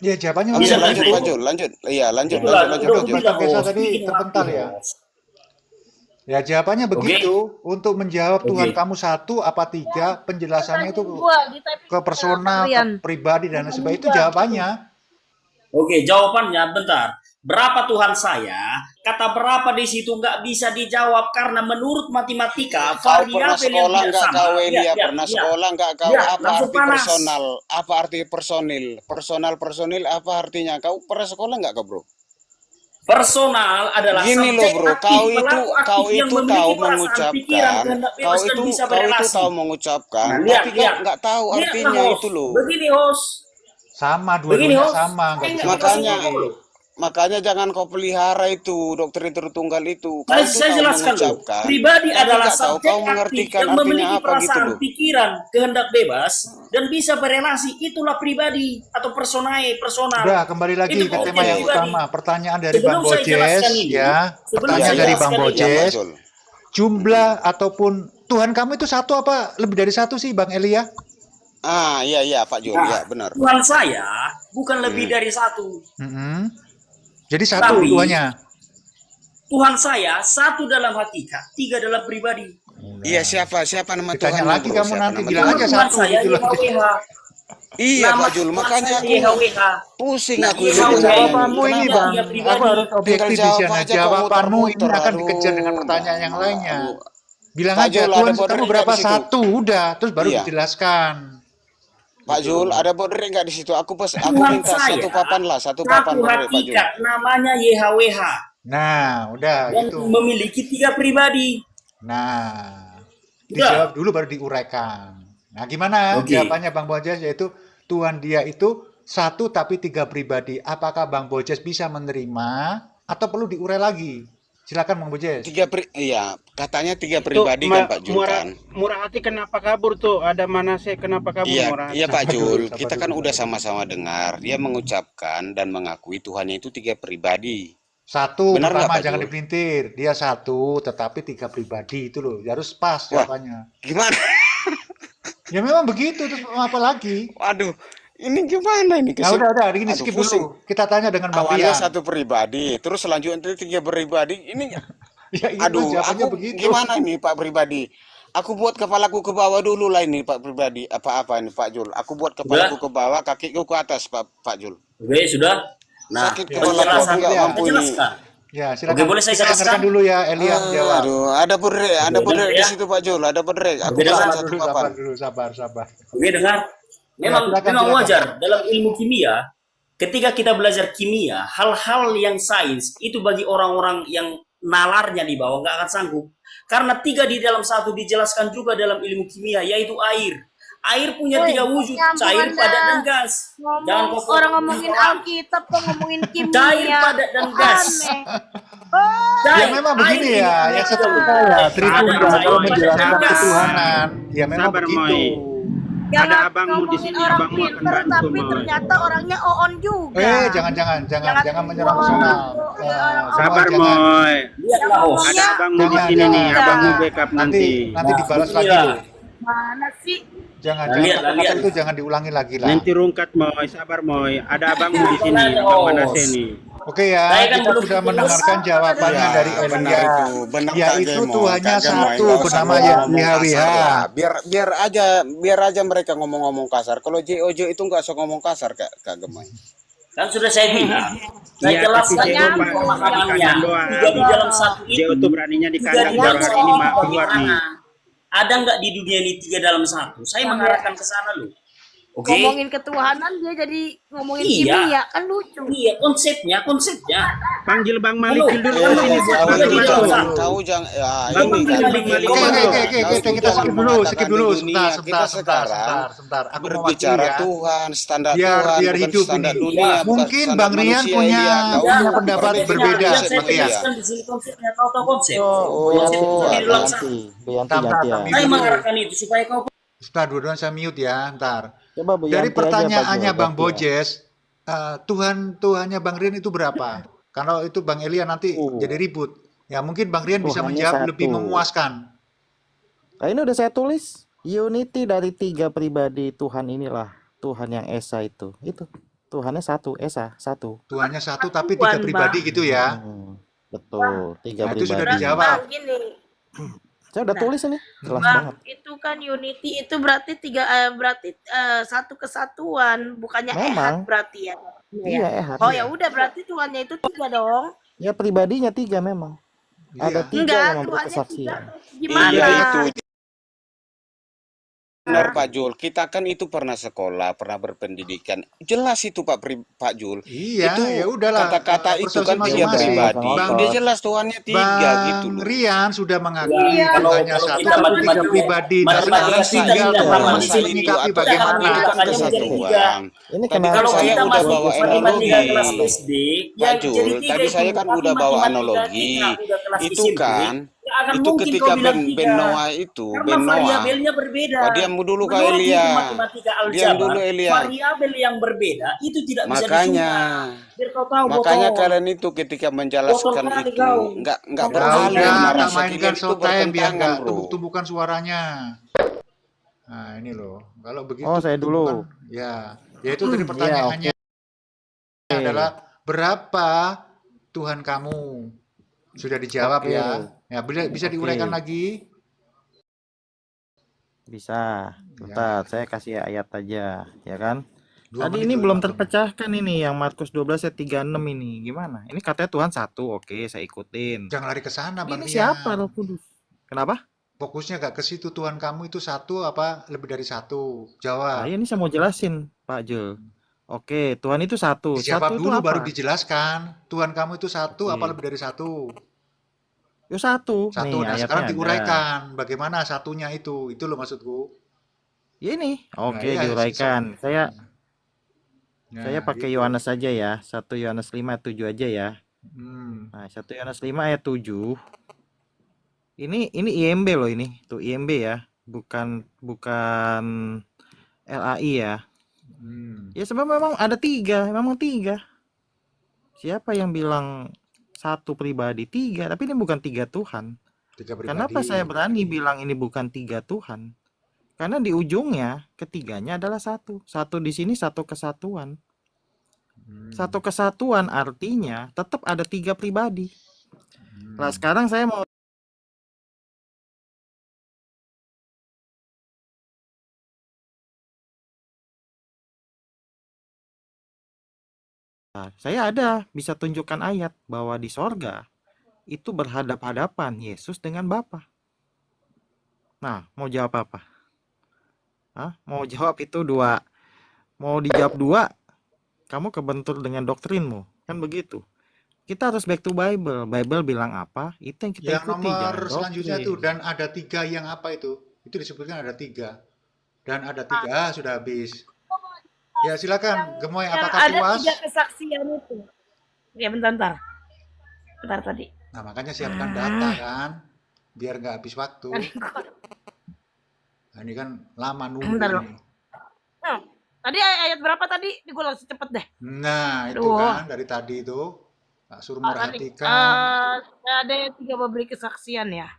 Ya jawabannya Oke, Iya, udah. lanjut lanjut. Pak Jul, lanjut. Iya, lanjut, Itulah, lanjut. udah Pak bilang, Storkesa host, tadi bikin terpental waktu, ya. host. Ya jawabannya begitu. Untuk menjawab Tuhan Oke. kamu satu apa tiga, penjelasannya itu Gua di typing ke personal, kalian. ke pribadi dan lain sebagainya. Itu jawabannya. Oke, jawabannya bentar. Berapa Tuhan saya? Kata berapa di situ nggak bisa dijawab karena menurut matematika Kau pernah variabel yang sekolah tidak nggak sama. kau Iya, Elia? iya, Pernah iya. sekolah nggak kau? Iya, Apa langsung arti panas. personal? Apa arti personil? Personil apa artinya? Kau pernah sekolah nggak kau bro? Personal adalah Gini loh subjek bro, aktif, kau pelaku aktif itu yang memiliki tahu perasaan, pikiran, mengucapkan, kehendak kau bebas dan itu bisa kau itu berelasi. tahu mengucapkan, Nah, lihat, tapi kau lihat. nggak tahu Lihatlah, artinya host. itu loh. Begini host. Sama, Begini dua-duanya host. sama. Nggak Saya bisa nggak Makanya, dikasih tahu. makanya jangan kau pelihara itu doktrin Tritunggal itu. Kau Saya, itu saya tahu jelaskan loh. mengucapkan, Pribadi tapi adalah nggak tahu subjek kau aktif mengertikan yang artinya memiliki apa gitu perasaan, loh. pikiran, kehendak bebas dan bisa berelasi. Itulah pribadi atau personal. Udah, kembali lagi Itu ke objek tema yang pribadi. utama. Pertanyaan dari Sebelum Bang saya jelaskan Bojes ini, ya. sebelum Pertanyaan saya dari Bang jelaskan ini, Ya, Pak Bojes. Jul. Jumlah ataupun Tuhan kamu itu satu apa lebih dari satu sih Bang Elia? Ah, iya Pak Jul, Nah, ya benar. Tuhan saya bukan lebih dari satu. Mm-mm. Jadi satu Tapi- duanya. Tuhan saya satu dalam hakikat, tiga dalam pribadi. Iya, siapa nama Ditanya Tuhan lagi kamu nanti bilang aja Tuhan satu saya gitu loh. YHWH. Iya Nama Pak Jul, Tuhan makanya saya aku YHWH. pusing Nah, aku iya, ini Bang, dengarnya Jawabanmu ini. ini Kenapa? Bang, Dia pribadi. aku harus objektif di jawab sana. aja kok Jawabanmu ini muter-muter, akan aduh. dikejar dengan pertanyaan yang lainnya. Aduh. Bilang Pak aja Jul, ada Tuhan border kamu nggak berapa di situ? satu, udah, terus baru Iya. dijelaskan. Pak Jul, ada border nggak di situ? Aku Tuhan minta saya satu papan lah, satu satu papan border Pak Jul. hakikat namanya YHWH Nah, udah dan itu. memiliki tiga pribadi. Nah, Udah. dijawab dulu baru diuraikan. Nah, gimana Oke. jawabannya Bang Bojes? Yaitu Tuhan dia itu satu tapi tiga pribadi. Apakah Bang Bojes bisa menerima atau perlu diurai lagi? Silakan Bang Bojes. Iya, katanya tiga pribadi kan Pak Jul kan? Murah hati kenapa kabur tuh? Ada Manase kenapa kabur murah hati? Iya Pak Jul, Sabar kita kan dulu. udah sama-sama dengar. Dia mengucapkan dan mengakui Tuhannya itu tiga pribadi. Satu Benar nggak, pertama Pak jangan Jul? dipelintir. Dia satu tetapi tiga pribadi itu loh. Harus pas Wah. jawabannya. Gimana? Ya memang begitu terus mau apa lagi? Waduh, ini gimana ini? Nah, udah, gini Aduh, skip pusing. dulu. Kita tanya dengan Bang Awalnya Rian. satu pribadi, terus selanjutnya tiga pribadi. Ini Ya itu aduh, jawabannya aku begitu. gimana ini Pak pribadi? Aku buat kepalaku ke bawah dulu lah ini Pak pribadi. Apa-apa ini Pak Jul? Aku buat kepalaku ke bawah, kakiku ke atas Pak Jul. Oke, sudah. Nah, Sakit kepala penjelasan aku nggak ya. mampu ini. jelaskan. Ya, silakan. Oke, boleh saya Kita dengarkan jelaskan? dulu ya Elia jawab. Aduh, ada bodrek ya. di situ Pak Jul, ada bodrek. Aku Oke, pesan dengar satu Sabar papan. dulu, sabar. Oke, dengar. Memang silakan, memang silakan. wajar dalam ilmu kimia. Ketika kita belajar kimia, hal-hal yang sains itu bagi orang-orang yang nalarnya di bawah nggak akan sanggup. Karena tiga di dalam satu dijelaskan juga dalam ilmu kimia, yaitu air. Air punya Woi, tiga wujud, nyambung cair, Anda. padat, dan gas. Jangan Ngomong, kau orang ngomongin Alkitab kok ngomongin kimia. Cair, padat, dan gas. Aneh. Ya memang begini air ya, ini yang ada. seperti saya, Tritunggal Ada, kalau ada, menjelaskan ada. ketuhanan, ya memang Sabar, begitu. Moy. Jangan Ada abangmu di ngomongin sini, orang abangmu akan pinter bantu, tapi Moy. ternyata orangnya on juga. Jangan menyerang personal. Sabar Jangan. Moy. Lihatlah, host. Ada abangmu di Jangan, sini nih, jangan. abangmu backup nanti. Nanti dibalas lagi Iya. loh. Mana sih? Jangan Lihat, kata-kata lihat. itu jangan diulangi lagi lah. Nanti rungkat Moy, sabar Moy. Ada abangmu di sini, Abang Manase nih. Oke ya, Saya kan kita belum sudah putus. mendengarkan jawabannya Ya, dari benar Elia, itu, benar Kak yaitu Gemo, Tuhannya Kak Gemo, satu nggak usah bernama ngomong YHWH. kasar ya. Biar aja mereka ngomong-ngomong kasar. Kalau JOJ itu nggak usah ngomong kasar Kak Gemay. Kan sudah saya bilang. Saya Iya, jelaskan tapi Jeo, Pak, pemahamannya. di kandang doang. Tiga di dalam satu Jeo itu. tuh beraninya di Tiga kandang, di baru dalam hari ini satu mah keluar nih. bagaimana? Ada nggak di dunia ini tiga dalam satu? Saya mengarahkan ke sana loh. Oke? ngomongin ketuhanan dia jadi ngomongin Iya. kimia kan lucu. Iya, konsepnya. Panggil Bang Halo, Malik dulu kalau ke sini buat Kau konsepnya bantu tidak jangan, usah. bantu. kau jangan, ya Bang ini kan. Bang Malik Oke, Kau dulu. oke, oke, kau kita jangan skip dulu mengatakan di sebentar, dunia kita sekarang sebentar. Aku mau mati berbicara ya. Tuhan, standar Biar Tuhan, biar bukan hidup standar ini. dunia, bukan Mungkin standar Bang Rian manusia punya Elia. Kau punya pendapat berbeda berbeda Saya konsep seperti ya. tegaskan di sini konsepnya. Tahu konsep. Oh, Konsepnya di dalam nanti. sana. Bu Yanti Bentar, ya. mute Saya dulu. mengarahkan itu supaya kau Sebentar, dua-duanya saya mute ya, ntar. Coba Bu Dari Yanti aja Pak pertanyaannya Jul, Bang gantian. Bojes, Tuhannya Bang Rian itu berapa? Kalau itu Bang Elia nanti jadi ribut. Ya mungkin Bang Rian bisa Tuhannya menjawab lebih satu. memuaskan. Nah, ini udah saya tulis. Unity dari 3 pribadi Tuhan inilah Tuhan yang Esa itu. Itu. Tuhannya satu, Esa, satu. Tuhannya satu tapi 3 Satuan, pribadi Bang. gitu ya. Betul, 3 Nah, itu sudah pribadi. dijawab. Bang, gini. Saya udah Nah, tulis ini, jelas Bang, banget. itu kan unity itu berarti satu kesatuan, bukannya ehad Memang. berarti ya. Iya, Ehad. Oh ya udah berarti Tuhannya itu 3 dong. Ya pribadinya 3 memang. Ada Iya. 3 Enggak, yang memberi Tuhannya 3. kesaksian. Gimana? Iya itu. Benar Pak Jul, kita kan itu pernah sekolah, pernah berpendidikan. Jelas itu Pak Jul. Iya, Itu ya udahlah. kata-kata itu persepsi kan 3 Iya, masing-masing. pribadi. Bang- Dia jelas Tuhannya 3 gitu Bang loh. Rian sudah mengakui Iya. Tuhannya Kalau satu kita tapi 3 matematika- pribadi. Nah, matematika sekarang kita tinggal tidak teman-teman paham di saling sini. menyikapi Atau bagaimana. makanya Itu kan menjadi kesatuan. Ini Tadi kenapa Kalau saya kita udah masuk bawa matematika analogi. kelas SD, Pak Jul, tadi saya kan udah bawa analogi. Itu kan, itu ketika Ben Noah itu, karena Ben Noah. variabelnya berbeda. Oh, diam dulu Kak Menurut Elia. hukum matematika Diam aljabar, dulu Elia. variabel yang berbeda itu tidak bisa Makanya, disungkat. Biar kau tahu, makanya botol. kalian itu ketika menjelaskan Botol kali itu kau. nggak Ya beralih udah, tak narasi mainkan kalian itu showtime biar bertentangan nggak bro. tumbuk-tumbukan suaranya. Nah ini loh, kalau begitu Oh, saya dulu. tumbukan- ya itu tadi pertanyaannya Oke. adalah berapa Tuhan kamu? Sudah dijawab Oke. ya. Ya bisa Oke. diuraikan lagi. Bisa. Bentar, saya kasih ayat aja, ya kan? 2 Tadi menit ini dulu, belum Bang. terpecahkan ini yang Markus 12 ayat 36 ini. Gimana? Ini katanya Tuhan satu. Oke, saya ikutin. Jangan lari ke sana, Bang Ini Rian. siapa Roh Kudus? Kenapa? Fokusnya gak ke situ. Tuhan kamu itu satu apa lebih dari satu? Jawab. Nah, ini saya mau jelasin, Pak Jul. Oke, Tuhan itu satu. Dijawab Satu itu dulu apa? baru dijelaskan. Tuhan kamu itu satu Oke. apa lebih dari satu? Yo satu. Satu. Nih, Nah ayatnya sekarang ada. diuraikan. Bagaimana satunya itu? Itu loh maksudku. Ya ini. Oke, Nah, iya, diuraikan. Saya Nah, pakai gitu. Yohanes saja ya. 1 Yohanes 5 ayat 7 aja ya. Hmm. Nah, 1 Yohanes 5 ayat 7. Ini IMB loh ini. Tuh IMB ya. Bukan LAI ya. Hmm. Ya sebab memang ada 3, memang 3. Siapa yang bilang satu pribadi? 3, tapi ini bukan 3 Tuhan. 3 pribadi. Kenapa saya berani bilang ini bukan 3 Tuhan? Karena di ujungnya ketiganya adalah satu. Satu di sini satu kesatuan. Satu kesatuan artinya tetap ada 3 pribadi. Nah sekarang saya mau saya ada bisa tunjukkan ayat bahwa di sorga itu berhadap-hadapan Yesus dengan Bapa. Nah, mau jawab apa? Hah? Mau jawab itu 2. Mau dijawab 2, kamu kebentur dengan doktrinmu. Kan begitu. Kita harus back to Bible. Bible bilang apa? Itu yang kita Yang ikuti. nomor Jangan selanjutnya doktrin. tuh dan ada 3 yang apa itu? Itu disebutkan ada 3. Dan ada 3 sudah habis. Ya silakan, Gemoy Yang apakah ada puas? 3 kesaksian itu. Ya bentar. Bentar tadi. Nah makanya siapkan data kan, biar nggak habis waktu. Nah, ini kan lama nunggu Bentar, loh. ini. Tadi ayat berapa tadi? Gue langsung cepet deh. Nah itu Aduh. kan dari tadi itu Pak suruh Tadi, merhatikan. ada 3 memberi kesaksian ya.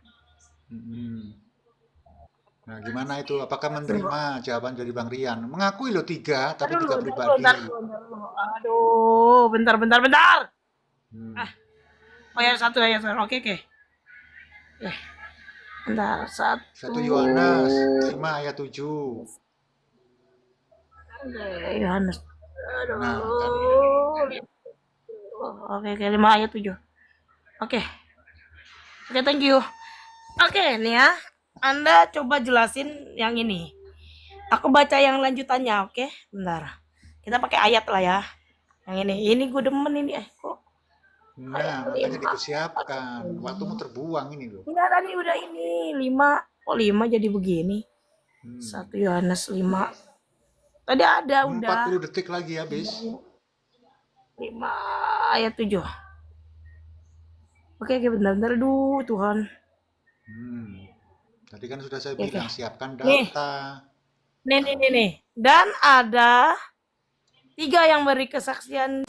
Nah gimana itu? Apakah menerima jawaban dari Bang Rian? Mengakui lo 3, tapi 3 Bentar pribadi. dulu. Aduh, bentar. Oh ya satu. Oke. Bentar, 1 Yohanes 5 ayat 7. Yohanes. Aduh. Nah, Oke, 5 ayat 7. Oke, thank you. Oke, nih ya. Anda coba jelasin yang ini. Aku baca yang lanjutannya, oke? Bentar. Kita pakai ayat lah ya. Yang ini gue demen ini. Kok Nah, ayat makanya 5. dipersiapkan. Waktumu terbuang ini loh. Enggak, tadi udah ini 5. Kok 5 jadi begini? 1 Hmm. Yohanes 5. Tadi ada udah. 40 detik lagi habis. 5 ayat 7. Oke, bentar-bentar. Aduh, Tuhan. Tadi kan sudah saya Oke. bilang siapkan Nih. data. Nih. Dan ada 3 yang beri kesaksian